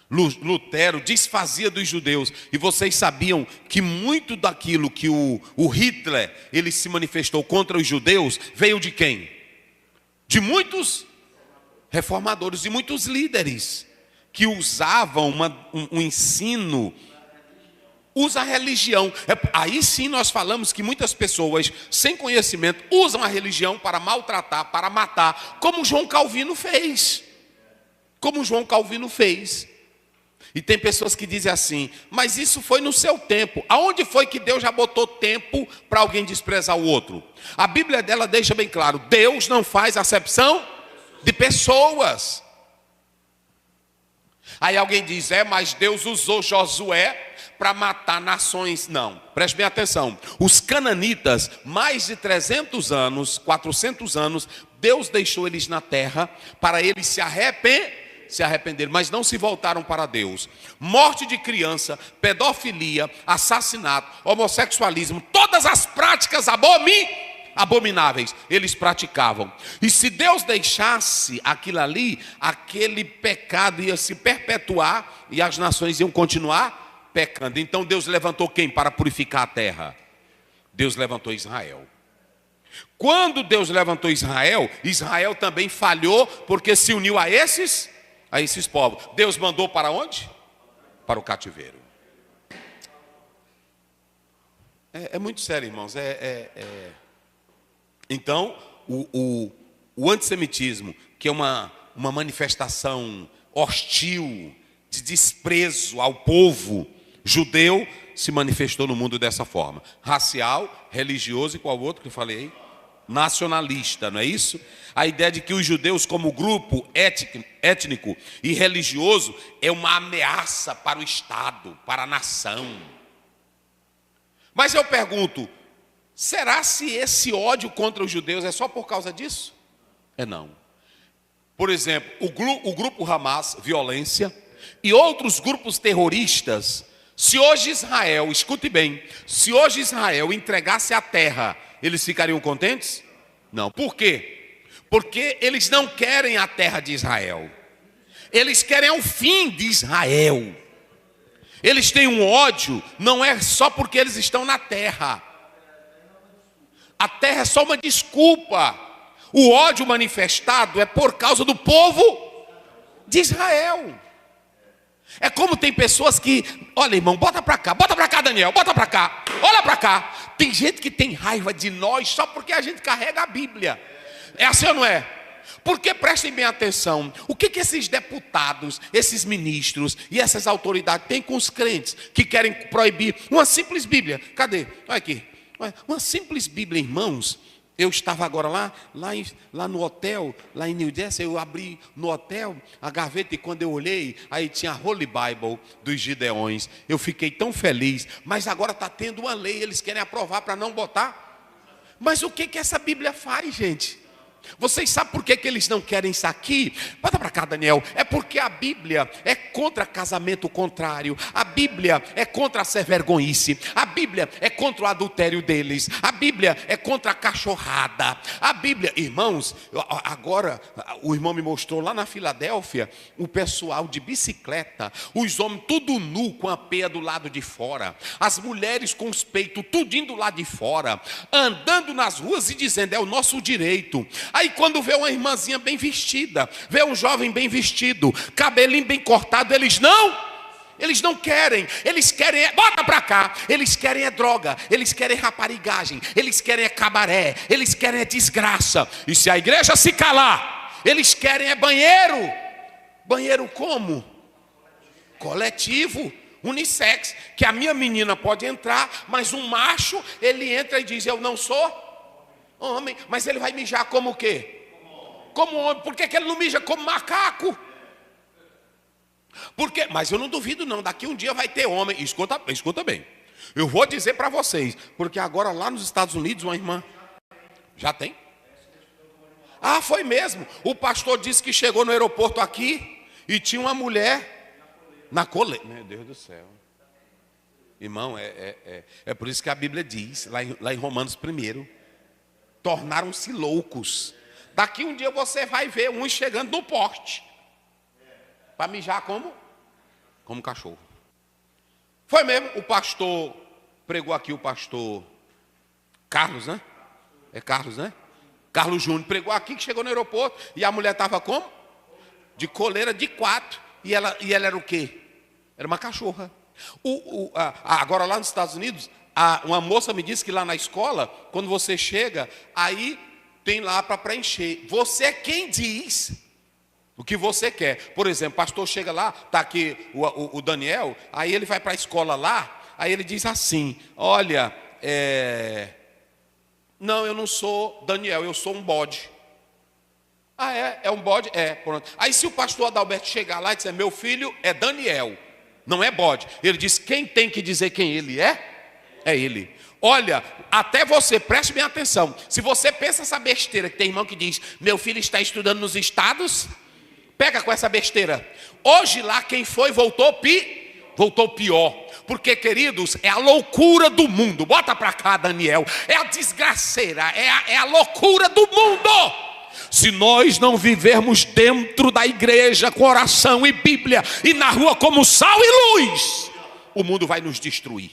Lutero desfazia dos judeus. E vocês sabiam que muito daquilo que o Hitler ele se manifestou contra os judeus veio de quem? De muitos reformadores, de muitos líderes que usavam um ensino, usa a religião. Aí sim nós falamos que muitas pessoas sem conhecimento usam a religião para maltratar, para matar, como João Calvino fez. E tem pessoas que dizem assim, mas isso foi no seu tempo. Aonde foi que Deus já botou tempo para alguém desprezar o outro? A Bíblia dela deixa bem claro, Deus não faz acepção de pessoas. Aí alguém diz, mas Deus usou Josué para matar nações. Não, preste bem atenção. Os cananitas, mais de 300 anos, 400 anos, Deus deixou eles na terra para eles se arrependeram, mas não se voltaram para Deus. Morte de criança, pedofilia, assassinato, homossexualismo, todas as práticas abomináveis eles praticavam. E se Deus deixasse aquilo ali, aquele pecado ia se perpetuar e as nações iam continuar pecando. Então Deus levantou quem para purificar a terra? Deus levantou Israel. Quando Deus levantou Israel, Israel também falhou porque se uniu a esses povos. Deus mandou para onde? Para o cativeiro. É muito sério, irmãos. Então, o antissemitismo, que é uma manifestação hostil, de desprezo ao povo judeu, se manifestou no mundo dessa forma. Racial, religioso e qual outro que eu falei? Nacionalista, não é isso? A ideia de que os judeus como grupo étnico e religioso é uma ameaça para o Estado, para a nação. Mas eu pergunto, será se esse ódio contra os judeus é só por causa disso? Não. Por exemplo, o grupo Hamas, violência, e outros grupos terroristas, se hoje Israel, escute bem, se hoje Israel entregasse a terra, eles ficariam contentes? Não. Por quê? Porque eles não querem a terra de Israel. Eles querem o fim de Israel. Eles têm um ódio, não é só porque eles estão na terra. A terra é só uma desculpa. O ódio manifestado é por causa do povo de Israel. É como tem pessoas que, olha irmão, bota para cá Daniel, bota para cá, olha para cá. Tem gente que tem raiva de nós só porque a gente carrega a Bíblia. É assim ou não é? Porque prestem bem atenção, o que esses deputados, esses ministros e essas autoridades têm com os crentes que querem proibir uma simples Bíblia? Cadê? Olha aqui, uma simples Bíblia, irmãos. Eu estava agora lá no hotel, lá em New Jersey, eu abri no hotel a gaveta e quando eu olhei, aí tinha a Holy Bible dos Gideões. Eu fiquei tão feliz, mas agora está tendo uma lei, eles querem aprovar para não botar. Mas o que essa Bíblia faz, gente? Vocês sabem por que eles não querem isso aqui? Bota para cá, Daniel. É porque a Bíblia é contra casamento contrário. A Bíblia é contra a ser vergonhice. A Bíblia é contra o adultério deles. A Bíblia é contra a cachorrada. A Bíblia, irmãos, agora o irmão me mostrou lá na Filadélfia o pessoal de bicicleta, os homens tudo nu com a peia do lado de fora, as mulheres com os peitos tudinho do lado de fora, andando nas ruas e dizendo: é o nosso direito. Aí quando vê uma irmãzinha bem vestida, vê um jovem bem vestido, cabelinho bem cortado, eles não querem, eles querem, bota pra cá, eles querem é droga, eles querem raparigagem, eles querem é cabaré, eles querem é desgraça. E se a igreja se calar, eles querem é banheiro. Banheiro como? Coletivo, unissex, que a minha menina pode entrar, mas um macho, ele entra e diz: eu não sou homem, mas ele vai mijar como o quê? Como homem. Por que ele não mija como macaco? Porque, mas eu não duvido não, daqui um dia vai ter homem. Escuta bem, eu vou dizer para vocês, porque agora lá nos Estados Unidos uma irmã, já tem? Ah, foi mesmo, o pastor disse que chegou no aeroporto aqui e tinha uma mulher na coleira. Meu Deus do céu. Irmão, é por isso que a Bíblia diz, lá em Romanos 1, tornaram-se loucos. Daqui um dia você vai ver uns chegando no poste para mijar como cachorro. Foi mesmo, o pastor pregou aqui, o pastor Carlos, né? É Carlos, né? Carlos Júnior pregou aqui, que chegou no aeroporto e a mulher estava como? De coleira de 4. E ela era o quê? Era uma cachorra. Agora lá nos Estados Unidos, uma moça me disse que lá na escola, quando você chega, aí tem lá para preencher. Você é quem diz o que você quer. Por exemplo, o pastor chega lá, está aqui o Daniel, aí ele vai para a escola lá, aí ele diz assim: olha, não, eu não sou Daniel, eu sou um bode. Ah, é um bode? É, pronto. Aí se o pastor Adalberto chegar lá e disser: meu filho é Daniel, não é bode. Ele diz: quem tem que dizer quem ele é? É ele. Olha, até você, preste bem atenção. Se você pensa essa besteira, que tem irmão que diz: meu filho está estudando nos Estados, pega com essa besteira. Hoje lá quem foi voltou pior. Porque, queridos, é a loucura do mundo. Bota pra cá, Daniel. É a desgraceira, é a loucura do mundo. Se nós não vivermos dentro da igreja com oração e Bíblia e na rua como sal e luz, o mundo vai nos destruir.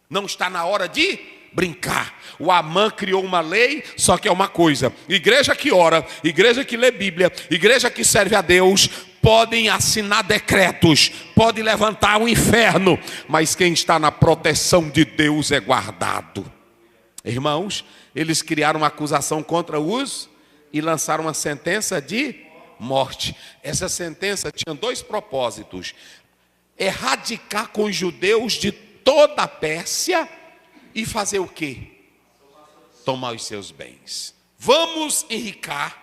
Não está na hora de brincar. O Amã criou uma lei, só que é uma coisa: igreja que ora, igreja que lê Bíblia, igreja que serve a Deus, podem assinar decretos, pode levantar o inferno, mas quem está na proteção de Deus é guardado. Irmãos, eles criaram uma acusação contra os e lançaram uma sentença de morte. Essa sentença tinha 2 propósitos: erradicar com os judeus de toda a Pérsia e fazer o quê? Tomar os seus bens. Vamos enricar.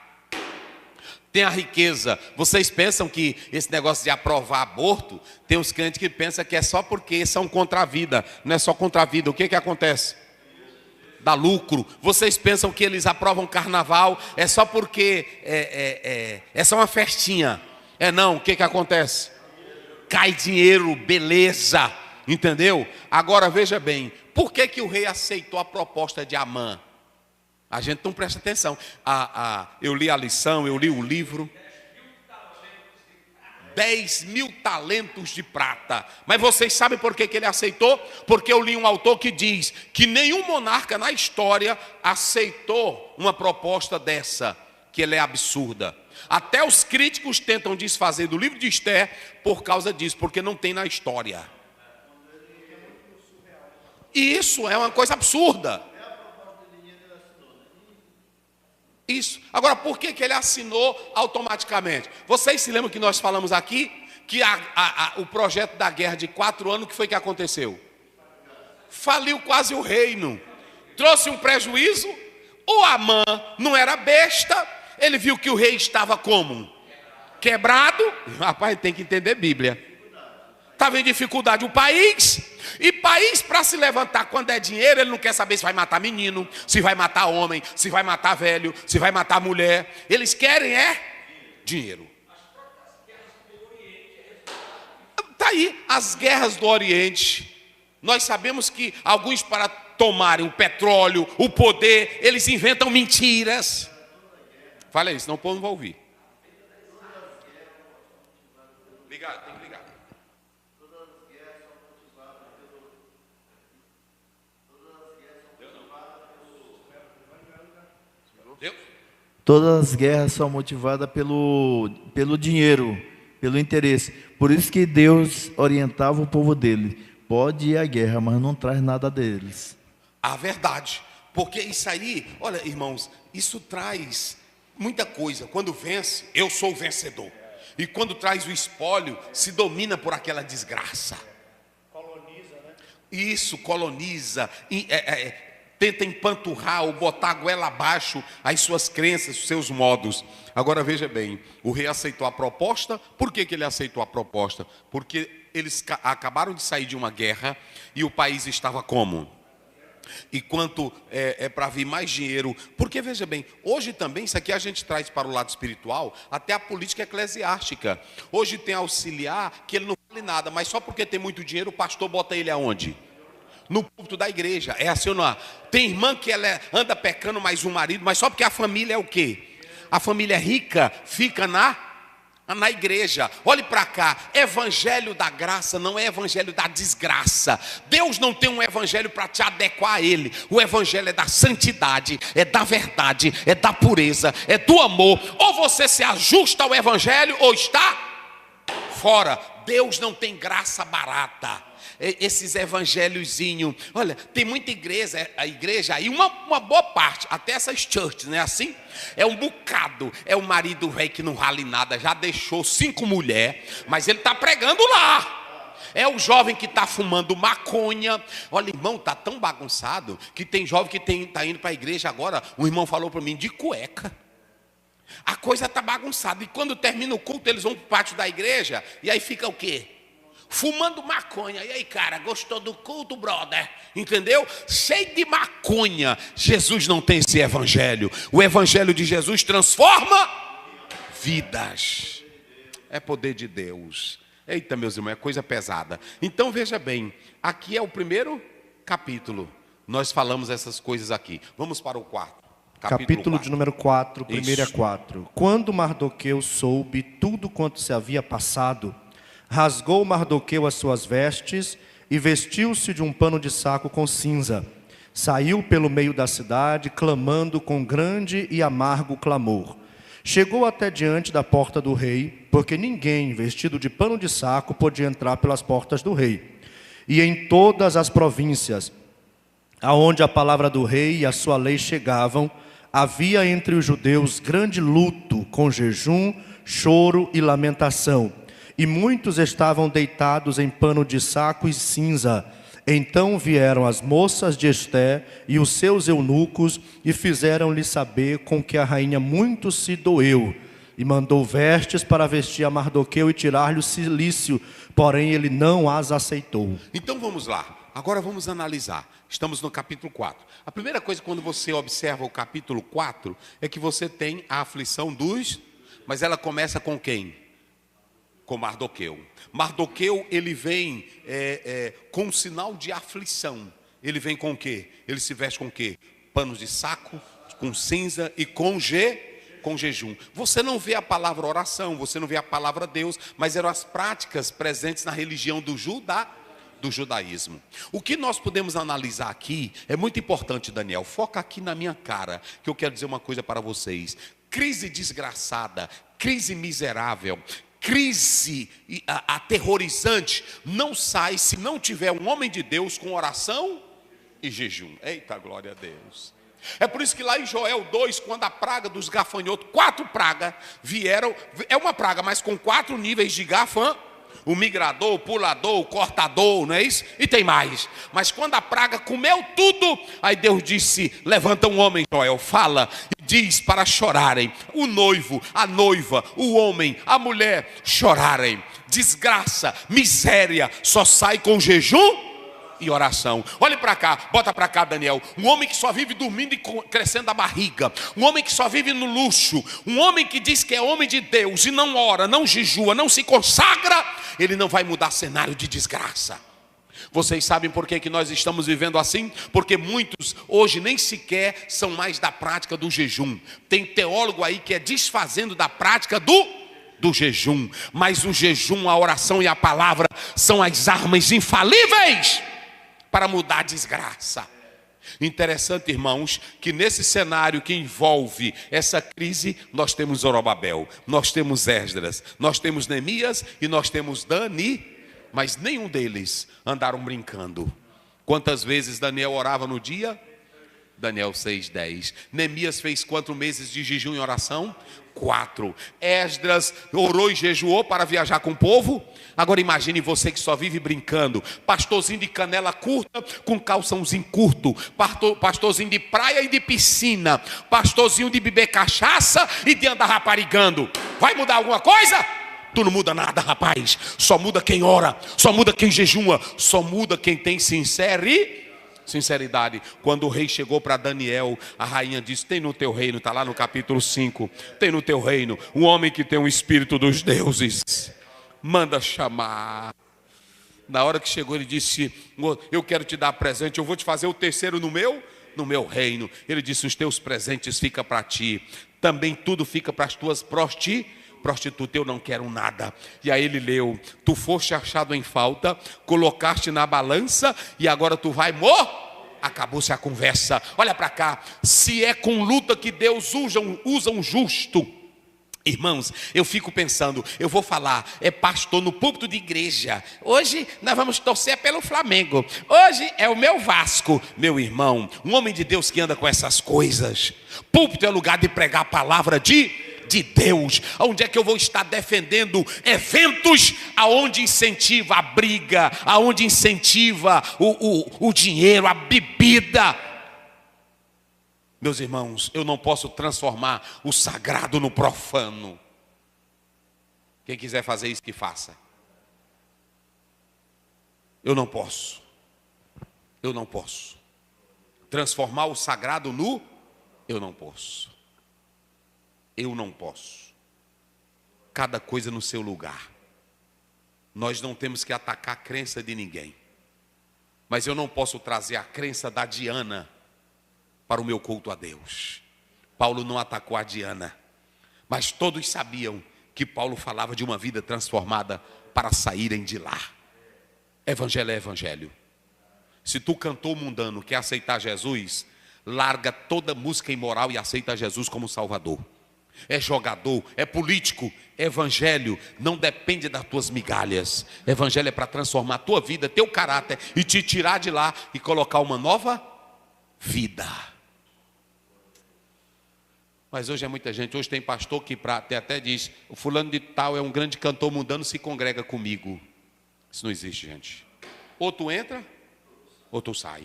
Tem a riqueza. Vocês pensam que esse negócio de aprovar aborto, tem uns crentes que pensam que é só porque são contra a vida. Não é só contra a vida. O que acontece? Dá lucro. Vocês pensam que eles aprovam carnaval é só porque é só uma festinha. Não, o que acontece? Cai dinheiro, beleza. Entendeu? Agora veja bem, por que o rei aceitou a proposta de Amã? A gente não presta atenção. Eu li a lição, eu li o livro. 10.000 talentos de prata. Mas vocês sabem por que ele aceitou? Porque eu li um autor que diz que nenhum monarca na história aceitou uma proposta dessa, que ela é absurda. Até os críticos tentam desfazer do livro de Esther por causa disso, porque não tem na história. E isso é uma coisa absurda. Isso. Agora, por que ele assinou automaticamente? Vocês se lembram que nós falamos aqui que o projeto da guerra de 4 anos, o que foi que aconteceu? Faliu quase o reino. Trouxe um prejuízo. O Amã não era besta. Ele viu que o rei estava como? Quebrado. Rapaz, tem que entender Bíblia. Estava em dificuldade o país. E país para se levantar quando é dinheiro, ele não quer saber se vai matar menino, se vai matar homem, se vai matar velho, se vai matar mulher. Eles querem dinheiro. Está aí as guerras do Oriente. Nós sabemos que alguns, para tomarem o petróleo, o poder, eles inventam mentiras. Fala aí, senão o povo não vai ouvir. Ligado, tem que ligar.
Todas as guerras são motivadas pelo dinheiro, pelo interesse. Por isso que Deus orientava o povo dele. Pode ir à guerra, mas não traz nada deles.
A verdade. Porque isso aí, olha, irmãos, isso traz muita coisa. Quando vence, eu sou o vencedor. E quando traz o espólio, se domina por aquela desgraça. Coloniza, né? Isso, coloniza. Tenta empanturrar ou botar a goela abaixo as suas crenças, os seus modos. Agora veja bem, o rei aceitou a proposta. Por que ele aceitou a proposta? Porque eles acabaram de sair de uma guerra e o país estava como? E quanto para vir mais dinheiro. Porque veja bem, hoje também, isso aqui a gente traz para o lado espiritual, até a política eclesiástica. Hoje tem auxiliar que ele não vale nada, mas só porque tem muito dinheiro, o pastor bota ele aonde? No púlpito da igreja. É assim ou não? Tem irmã que ela anda pecando mais um marido, mas só porque a família é o quê? A família rica fica na igreja. Olhe para cá, evangelho da graça não é evangelho da desgraça. Deus não tem um evangelho para te adequar a ele. O evangelho é da santidade, é da verdade, é da pureza, é do amor. Ou você se ajusta ao evangelho ou está fora. Deus não tem graça barata. Esses evangelhozinhos, olha, tem muita igreja aí, uma boa parte, até essas churches, não é assim? É um bocado, é o marido velho que não vale nada, já deixou 5 mulheres, mas ele está pregando lá. É o jovem que está fumando maconha. Olha, irmão, está tão bagunçado que tem jovem que está indo para a igreja agora. Um irmão falou para mim, de cueca. A coisa está bagunçada. E quando termina o culto, eles vão para o pátio da igreja. E aí fica o quê? Fumando maconha. E aí, cara, gostou do culto, brother? Entendeu? Cheio de maconha. Jesus não tem esse evangelho. O evangelho de Jesus transforma vidas. É poder de Deus. Eita, meus irmãos, é coisa pesada. Então, veja bem. Aqui é o primeiro capítulo. Nós falamos essas coisas aqui. Vamos para o quarto.
Capítulo de número 4, 1 a 4. Quando Mardoqueu soube tudo quanto se havia passado, rasgou Mardoqueu as suas vestes e vestiu-se de um pano de saco com cinza. Saiu pelo meio da cidade, clamando com grande e amargo clamor. Chegou até diante da porta do rei, porque ninguém vestido de pano de saco podia entrar pelas portas do rei. E em todas as províncias, aonde a palavra do rei e a sua lei chegavam, havia entre os judeus grande luto, com jejum, choro e lamentação. E muitos estavam deitados em pano de saco e cinza. Então vieram as moças de Esté e os seus eunucos e fizeram-lhe saber com que a rainha muito se doeu. E mandou vestes para vestir a Mardoqueu e tirar-lhe o cilício, porém ele não as aceitou.
Então vamos lá. Agora vamos analisar. Estamos no capítulo 4. A primeira coisa, quando você observa o capítulo 4, é que você tem a aflição dos... Mas ela começa com quem? Com Mardoqueu. Mardoqueu, ele vem com um sinal de aflição. Ele vem com o quê? Ele se veste com o quê? Panos de saco, com cinza e com jejum. Você não vê a palavra oração, você não vê a palavra Deus, mas eram as práticas presentes na religião do judaísmo. O que nós podemos analisar aqui é muito importante, Daniel. Foca aqui na minha cara, que eu quero dizer uma coisa para vocês. Crise desgraçada, crise miserável, crise aterrorizante não sai se não tiver um homem de Deus com oração e jejum. Eita, glória a Deus. É por isso que lá em Joel 2, quando a praga dos gafanhotos, 4 pragas vieram, é uma praga, mas com 4 níveis de gafanhoto. O migrador, o pulador, o cortador, não é isso? E tem mais. Mas quando a praga comeu tudo, aí Deus disse, levanta um homem, Joel, fala e diz para chorarem. O noivo, a noiva, o homem, a mulher chorarem. Desgraça, miséria, só sai com jejum e oração. Olhe para cá, bota para cá, Daniel. Um homem que só vive dormindo e crescendo a barriga. Um homem que só vive no luxo. Um homem que diz que é homem de Deus e não ora, não jejua, não se consagra. Ele não vai mudar cenário de desgraça. Vocês sabem por que nós estamos vivendo assim? Porque muitos hoje nem sequer são mais da prática do jejum. Tem teólogo aí que é desfazendo da prática do jejum. Mas o jejum, a oração e a palavra são as armas infalíveis para mudar a desgraça. Interessante, irmãos, que nesse cenário que envolve essa crise, nós temos Zorobabel, nós temos Esdras, nós temos Neemias e nós temos Dani. Mas nenhum deles andaram brincando. Quantas vezes Daniel orava no dia? Daniel 6:10. Neemias fez quantos meses de jejum e oração? 4. Esdras orou e jejuou para viajar com o povo. Agora imagine você que só vive brincando. Pastorzinho de canela curta com calçãozinho curto. Pastorzinho de praia e de piscina. Pastorzinho de beber cachaça e de andar raparigando. Vai mudar alguma coisa? Tu não muda nada, rapaz. Só muda quem ora, só muda quem jejua, só muda quem tem sinceridade. Quando o rei chegou para Daniel, a rainha disse: tem no teu reino, está lá no capítulo 5, tem no teu reino um homem que tem um espírito dos deuses, manda chamar. Na hora que chegou ele disse: eu quero te dar presente, eu vou te fazer o terceiro no meu reino. Ele disse: os teus presentes ficam para ti, também tudo fica para as tuas prostituta, eu não quero nada. E aí ele leu: tu foste achado em falta, colocaste na balança e agora tu vai Acabou-se a conversa. Olha para cá, se é com luta que Deus usa um justo. Irmãos, eu fico pensando, eu vou falar, é pastor no púlpito de igreja. Hoje nós vamos torcer pelo Flamengo. Hoje é o meu Vasco. Meu irmão, um homem de Deus que anda com essas coisas. Púlpito é lugar de pregar a palavra de Deus. Onde é que eu vou estar defendendo eventos aonde incentiva a briga, aonde incentiva o dinheiro, a bebida? Meus irmãos, eu não posso transformar o sagrado no profano. Quem quiser fazer isso, que faça. Eu não posso transformar o sagrado no... Eu não posso. Cada coisa no seu lugar. Nós não temos que atacar a crença de ninguém. Mas eu não posso trazer a crença da Diana para o meu culto a Deus. Paulo não atacou a Diana, mas todos sabiam que Paulo falava de uma vida transformada para saírem de lá. Evangelho é evangelho. Se tu, cantor mundano, quer aceitar Jesus, larga toda música imoral e aceita Jesus como Salvador. É jogador, é político. Evangelho não depende das tuas migalhas. Evangelho é para transformar a tua vida, teu caráter, e te tirar de lá e colocar uma nova vida. Mas hoje é muita gente. Hoje tem pastor que até diz: o fulano de tal é um grande cantor mundano, se congrega comigo. Isso não existe, gente. Ou tu entra ou tu sai.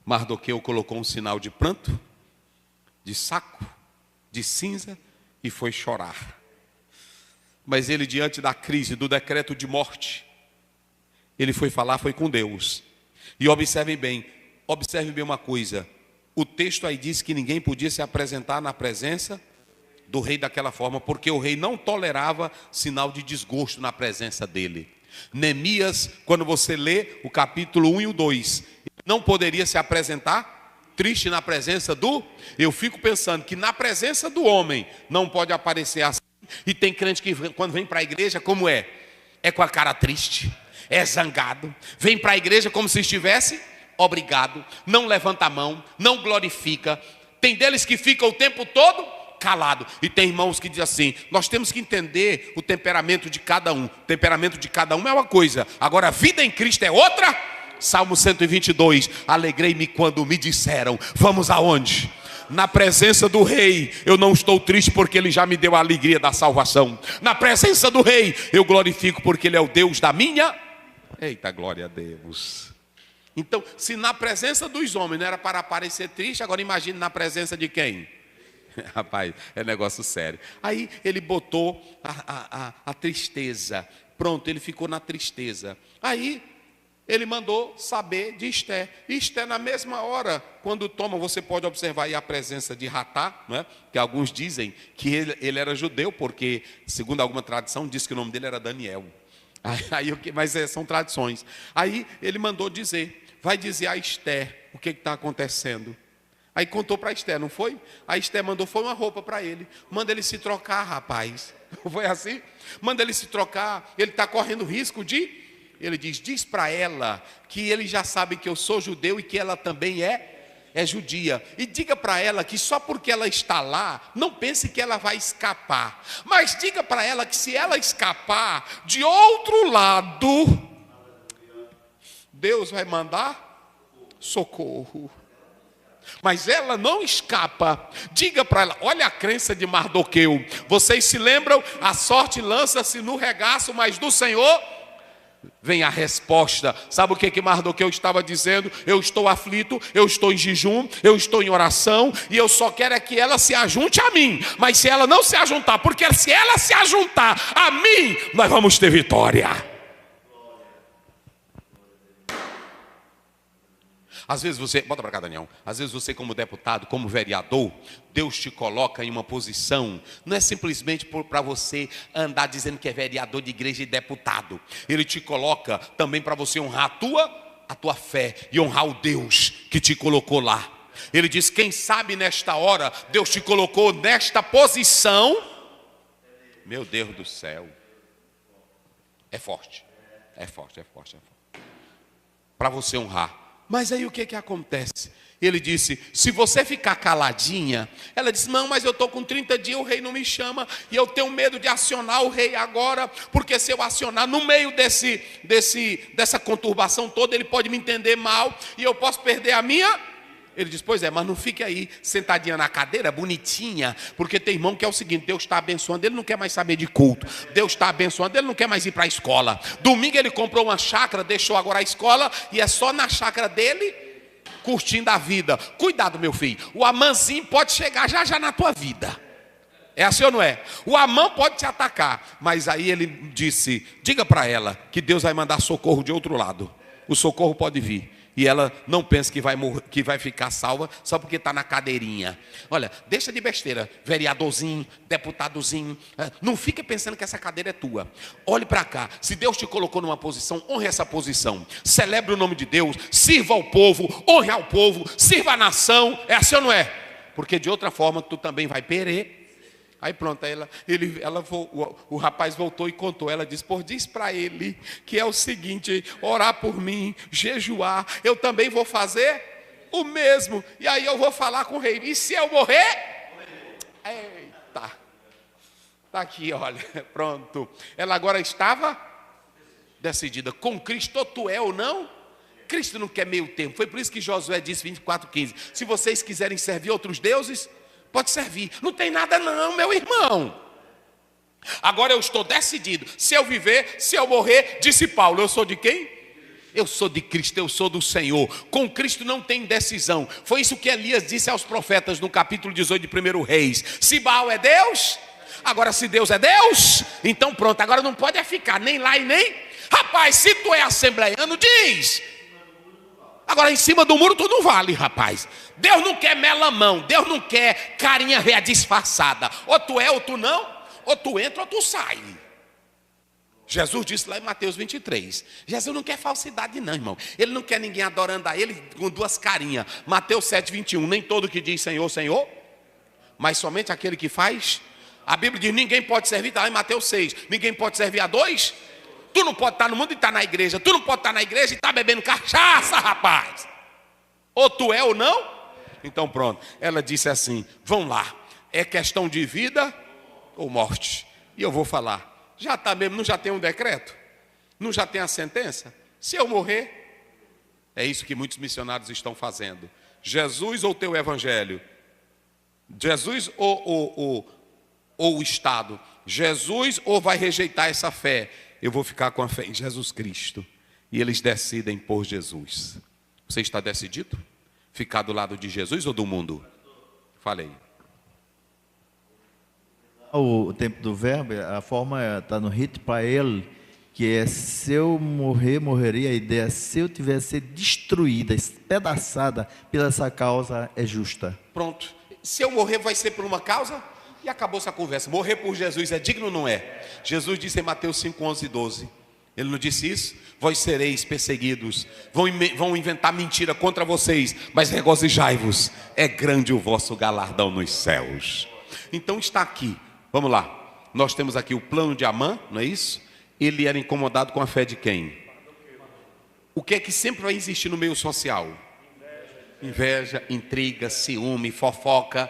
Mardoqueu colocou um sinal de pranto, de saco, de cinza, e foi chorar. Mas ele, diante da crise, do decreto de morte, ele foi com Deus. E observem bem uma coisa. O texto aí diz que ninguém podia se apresentar na presença do rei daquela forma, porque o rei não tolerava sinal de desgosto na presença dele. Neemias, quando você lê o capítulo 1 e o 2, não poderia se apresentar triste na presença do... Eu fico pensando que na presença do homem não pode aparecer assim. E tem crente que quando vem para a igreja, como é? É com a cara triste, é zangado. Vem para a igreja como se estivesse obrigado, não levanta a mão, não glorifica. Tem deles que ficam o tempo todo calado. E tem irmãos que dizem assim: nós temos que entender o temperamento de cada um. O temperamento de cada um é uma coisa, agora a vida em Cristo é outra. Salmo 122, alegrei-me quando me disseram: vamos aonde? Na presença do rei. Eu não estou triste porque ele já me deu a alegria da salvação. Na presença do rei eu glorifico porque ele é o Deus da minha... Eita, glória a Deus. Então, se na presença dos homens não era para parecer triste, agora imagine na presença de quem? Rapaz, é negócio sério. Aí ele botou a tristeza. Pronto, ele ficou na tristeza. Aí ele mandou saber de Esté. E Esté, na mesma hora, quando toma, você pode observar aí a presença de Ratá, não é? Que alguns dizem que ele era judeu, porque, segundo alguma tradição, diz que o nome dele era Daniel. Mas são tradições. Aí ele mandou dizer, vai dizer a Esté o que está acontecendo. Aí contou para Esté, não foi? A Esté mandou, foi uma roupa para ele. Manda ele se trocar, rapaz. Foi assim? Manda ele se trocar, ele está correndo risco de... Ele diz para ela que ele já sabe que eu sou judeu e que ela também é judia. E diga para ela que só porque ela está lá, não pense que ela vai escapar. Mas diga para ela que se ela escapar, de outro lado, Deus vai mandar socorro. Mas ela não escapa. Diga para ela, olha a crença de Mardoqueu. Vocês se lembram? A sorte lança-se no regaço, mas do Senhor vem a resposta. Sabe o que Mardoqueu estava dizendo? Eu estou aflito, eu estou em jejum, eu estou em oração, e eu só quero é que ela se ajunte a mim. Mas se ela não se ajuntar, porque se ela se ajuntar a mim, nós vamos ter vitória. Às vezes você, bota para cá, Daniel. Às vezes você, como deputado, como vereador, Deus te coloca em uma posição, não é simplesmente para você andar dizendo que é vereador de igreja e deputado. Ele te coloca também para você honrar a tua fé e honrar o Deus que te colocou lá. Ele diz, quem sabe nesta hora, Deus te colocou nesta posição. Meu Deus do céu. É forte. É forte, é forte, é forte. Para você honrar. Mas aí o que acontece? Ele disse, se você ficar caladinha, ela disse, não, mas eu estou com 30 dias, o rei não me chama, e eu tenho medo de acionar o rei agora, porque se eu acionar no meio dessa conturbação toda, ele pode me entender mal, e eu posso perder a minha... Ele diz, pois é, mas não fique aí sentadinha na cadeira, bonitinha, porque tem irmão que é o seguinte, Deus está abençoando, ele não quer mais saber de culto, Deus está abençoando, ele não quer mais ir para a escola. Domingo ele comprou uma chácara, deixou agora a escola, e é só na chácara dele, curtindo a vida. Cuidado, meu filho, o Amãzinho pode chegar já na tua vida. É assim ou não é? O Amã pode te atacar, mas aí ele disse, diga para ela que Deus vai mandar socorro de outro lado. O socorro pode vir. E ela não pensa que vai morrer, que vai ficar salva só porque está na cadeirinha. Olha, deixa de besteira, vereadorzinho, deputadozinho. Não fica pensando que essa cadeira é tua. Olhe para cá. Se Deus te colocou numa posição, honre essa posição. Celebre o nome de Deus, sirva ao povo, honre ao povo, sirva a nação. É assim ou não é? Porque de outra forma tu também vai perecer. Aí pronto, o rapaz voltou e contou. Ela disse, diz para ele que é o seguinte, orar por mim, jejuar, eu também vou fazer o mesmo. E aí eu vou falar com o rei. E se eu morrer? Eita, está aqui, olha, pronto. Ela agora estava decidida, com Cristo, ou tu é ou não. Cristo não quer meio tempo. Foi por isso que Josué disse, 24:15, se vocês quiserem servir outros deuses, pode servir, não tem nada não, meu irmão. Agora eu estou decidido, se eu viver, se eu morrer, disse Paulo, eu sou de quem? Eu sou de Cristo, eu sou do Senhor. Com Cristo não tem decisão. Foi isso que Elias disse aos profetas no capítulo 18 de 1 Reis. Se Baal é Deus, agora se Deus é Deus, então pronto, agora não pode ficar nem lá e nem... Rapaz, se tu é assembleiano, diz... Agora, em cima do muro, tu não vale, rapaz. Deus não quer melamão. Deus não quer carinha velha disfarçada. Ou tu é, ou tu não. Ou tu entra, ou tu sai. Jesus disse lá em Mateus 23. Jesus não quer falsidade não, irmão. Ele não quer ninguém adorando a ele com duas carinhas. Mateus 7:21. Nem todo que diz Senhor, Senhor, mas somente aquele que faz. A Bíblia diz, ninguém pode servir, está lá em Mateus 6. Ninguém pode servir a dois. Tu não pode estar no mundo e estar na igreja. Tu não pode estar na igreja e estar bebendo cachaça, rapaz. Ou tu é ou não. Então pronto. Ela disse assim, vão lá. É questão de vida ou morte. E eu vou falar. Já está mesmo, não já tem um decreto? Não já tem a sentença? Se eu morrer, é isso que muitos missionários estão fazendo. Jesus ou teu evangelho? Jesus ou o Estado? Jesus ou vai rejeitar essa fé? Eu vou ficar com a fé em Jesus Cristo. E eles decidem por Jesus. Você está decidido? Ficar do lado de Jesus ou do mundo? Falei.
O tempo do verbo, a forma está no hit para ele, que é: se eu morrer, morreria. A ideia, se eu tivesse ser destruída, espedaçada pela essa causa, é justa.
Pronto. Se eu morrer, vai ser por uma causa? E acabou essa conversa. Morrer por Jesus é digno ou não é? Jesus disse em Mateus 5, 11 e 12. Ele não disse isso? Vós sereis perseguidos, vão inventar mentira contra vocês, mas regozijai-vos, é grande o vosso galardão nos céus. Então está aqui, vamos lá. Nós temos aqui o plano de Amã, não é isso? Ele era incomodado com a fé de quem? O que é que sempre vai existir no meio social? Inveja, intriga, ciúme, fofoca.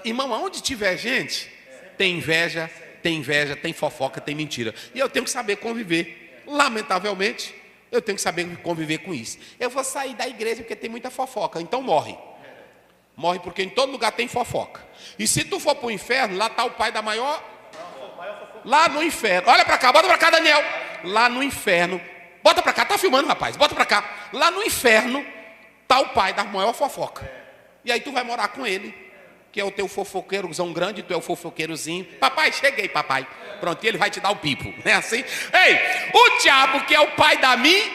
Irmão, aonde tiver gente, tem inveja, tem fofoca, tem mentira. E eu tenho que saber conviver. Lamentavelmente, eu tenho que saber conviver com isso. Eu vou sair da igreja porque tem muita fofoca. Então morre. Morre porque em todo lugar tem fofoca. E se tu for para o inferno, lá está o pai da maior... Lá no inferno. Olha para cá, bota para cá, Daniel. Lá no inferno. Bota para cá, tá filmando, rapaz. Bota para cá. Lá no inferno está o pai da maior fofoca. E aí tu vai morar com ele, que é o teu fofoqueirozão grande, tu é o fofoqueirozinho. Papai, cheguei, papai. Pronto, e ele vai te dar o pipo. Não é assim? Ei, o diabo, que é o pai da mentira,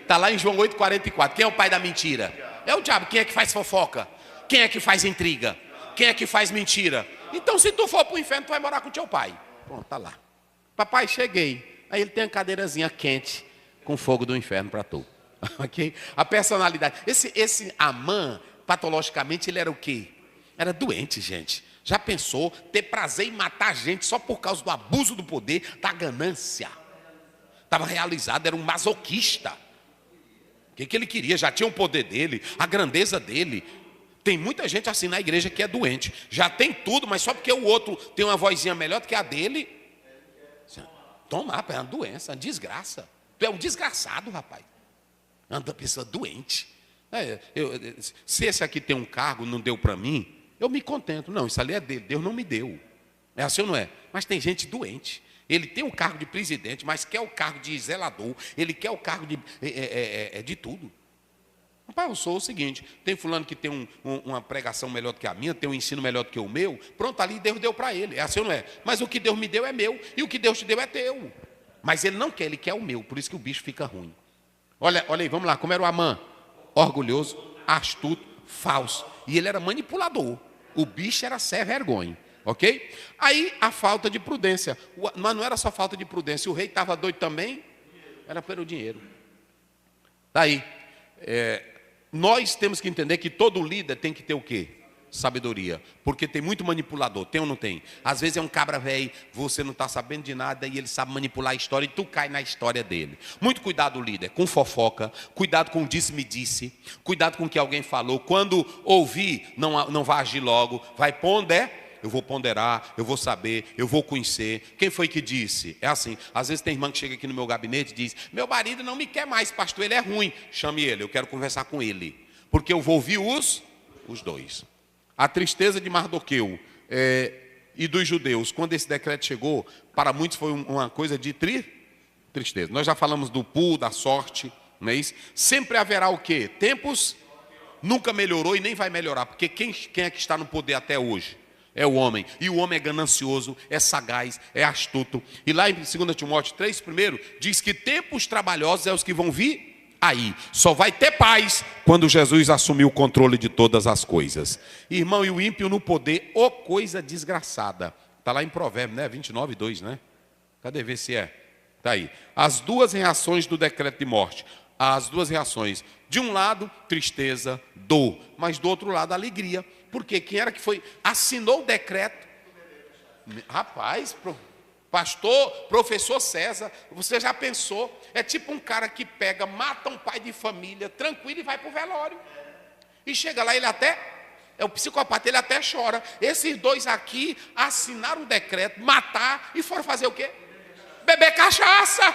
está lá em João 8,44. Quem é o pai da mentira? É o diabo. Quem é que faz fofoca? Quem é que faz intriga? Quem é que faz mentira? Então, se tu for para o inferno, tu vai morar com teu pai. Pronto, tá lá. Papai, cheguei. Aí ele tem uma cadeirazinha quente com fogo do inferno para tu. Ok? A personalidade. Esse Amã, patologicamente, ele era o quê? Era doente, gente. Já pensou ter prazer em matar gente só por causa do abuso do poder, da ganância? Estava realizado, era um masoquista. O que ele queria? Já tinha o poder dele, a grandeza dele. Tem muita gente assim na igreja que é doente. Já tem tudo, mas só porque o outro tem uma vozinha melhor do que a dele. Toma, é uma doença, uma desgraça. Tu é um desgraçado, rapaz. É uma pessoa doente. Se esse aqui tem um cargo, não deu para mim, eu me contento. Não, isso ali é dele, Deus não me deu. É assim ou não é? Mas tem gente doente. Ele tem o cargo de presidente, mas quer o cargo de zelador. Ele quer o cargo de tudo. Rapaz, eu sou o seguinte, tem fulano que tem uma pregação melhor do que a minha, tem um ensino melhor do que o meu. Pronto, ali Deus deu para ele. É assim ou não é? Mas o que Deus me deu é meu. E o que Deus te deu é teu. Mas ele não quer, ele quer o meu. Por isso que o bicho fica ruim. Olha aí, vamos lá. Como era o Amã? Orgulhoso, astuto, falso. E ele era manipulador. O bicho era sem vergonha, ok? Aí a falta de prudência. Mas não era só falta de prudência. O rei estava doido também. Era pelo dinheiro. Daí, nós temos que entender que todo líder tem que ter o quê? Sabedoria. Porque tem muito manipulador. Tem ou não tem? Às vezes é um cabra velho, você não está sabendo de nada e ele sabe manipular a história e tu cai na história dele. Muito cuidado, líder, com fofoca. Cuidado com disse-me-disse. Cuidado com o que alguém falou. Quando ouvir, não vai agir logo. Vai eu vou ponderar, eu vou saber, eu vou conhecer. Quem foi que disse? É assim. Às vezes tem irmã que chega aqui no meu gabinete e diz: meu marido não me quer mais, pastor, ele é ruim. Chame ele, eu quero conversar com ele. Porque eu vou ouvir os dois. A tristeza de Mardoqueu e dos judeus, quando esse decreto chegou, para muitos foi uma coisa de tristeza. Nós já falamos do pool, da sorte, não é isso? Sempre haverá o quê? Tempos, nunca melhorou e nem vai melhorar. Porque quem é que está no poder até hoje? É o homem. E o homem é ganancioso, é sagaz, é astuto. E lá em 2 Timóteo 3, primeiro, diz que tempos trabalhosos é os que vão vir aí. Só vai ter paz quando Jesus assumir o controle de todas as coisas. Irmão, e o ímpio no poder, ô coisa desgraçada. Está lá em Provérbios, né? 29, 2, né? Cadê? Vê se é. Está aí. As duas reações do decreto de morte. As duas reações. De um lado, tristeza, dor. Mas do outro lado, alegria. Porque quem era que assinou o decreto? Rapaz, pastor, professor César, você já pensou? É tipo um cara que pega, mata um pai de família, tranquilo, e vai para o velório. E chega lá, ele até, é o psicopata, ele até chora. Esses dois aqui assinaram o decreto, matar, e foram fazer o quê? Beber cachaça.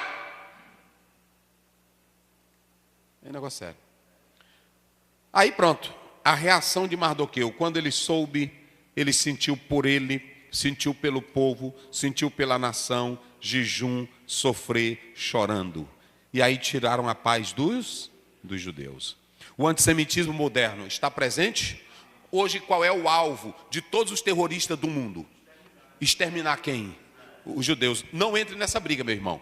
É um negócio sério. Aí pronto, a reação de Mardoqueu, quando ele soube, ele sentiu por ele, sentiu pelo povo, sentiu pela nação, jejum, sofrer, chorando. E aí tiraram a paz dos judeus. O antissemitismo moderno está presente? Hoje qual é o alvo de todos os terroristas do mundo? Exterminar quem? os judeus. Não entre nessa briga, meu irmão.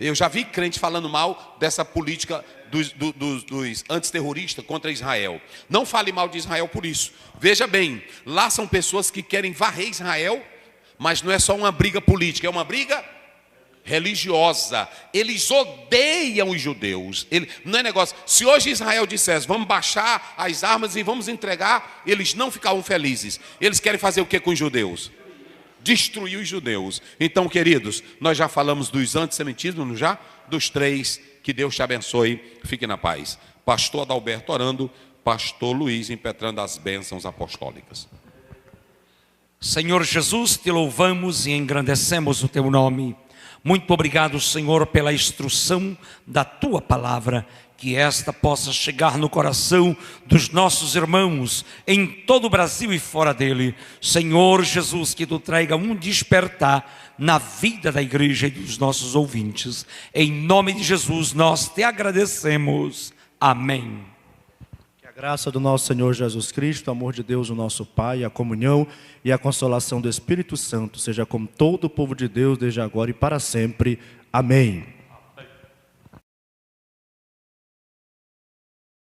Eu já vi crente falando mal dessa política dos antiterroristas contra Israel. Não fale mal de Israel por isso. Veja bem, lá são pessoas que querem varrer Israel, mas não é só uma briga política, é uma briga religiosa. Eles odeiam os judeus. Não é negócio. Se hoje Israel dissesse, vamos baixar as armas e vamos entregar, eles não ficavam felizes. Eles querem fazer o que com os judeus? Destruir os judeus. Então, queridos, nós já falamos dos antissemitismos, já? Dos 3. Que Deus te abençoe. Fique na paz. Pastor Adalberto orando, pastor Luiz impetrando as bênçãos apostólicas.
Senhor Jesus, te louvamos e engrandecemos o teu nome. Muito obrigado, Senhor, pela instrução da tua palavra, que esta possa chegar no coração dos nossos irmãos em todo o Brasil e fora dele. Senhor Jesus, que tu traga um despertar na vida da igreja e dos nossos ouvintes. Em nome de Jesus nós te agradecemos. Amém.
Que a graça do nosso Senhor Jesus Cristo, o amor de Deus, o nosso Pai, a comunhão e a consolação do Espírito Santo seja com todo o povo de Deus, desde agora e para sempre. Amém.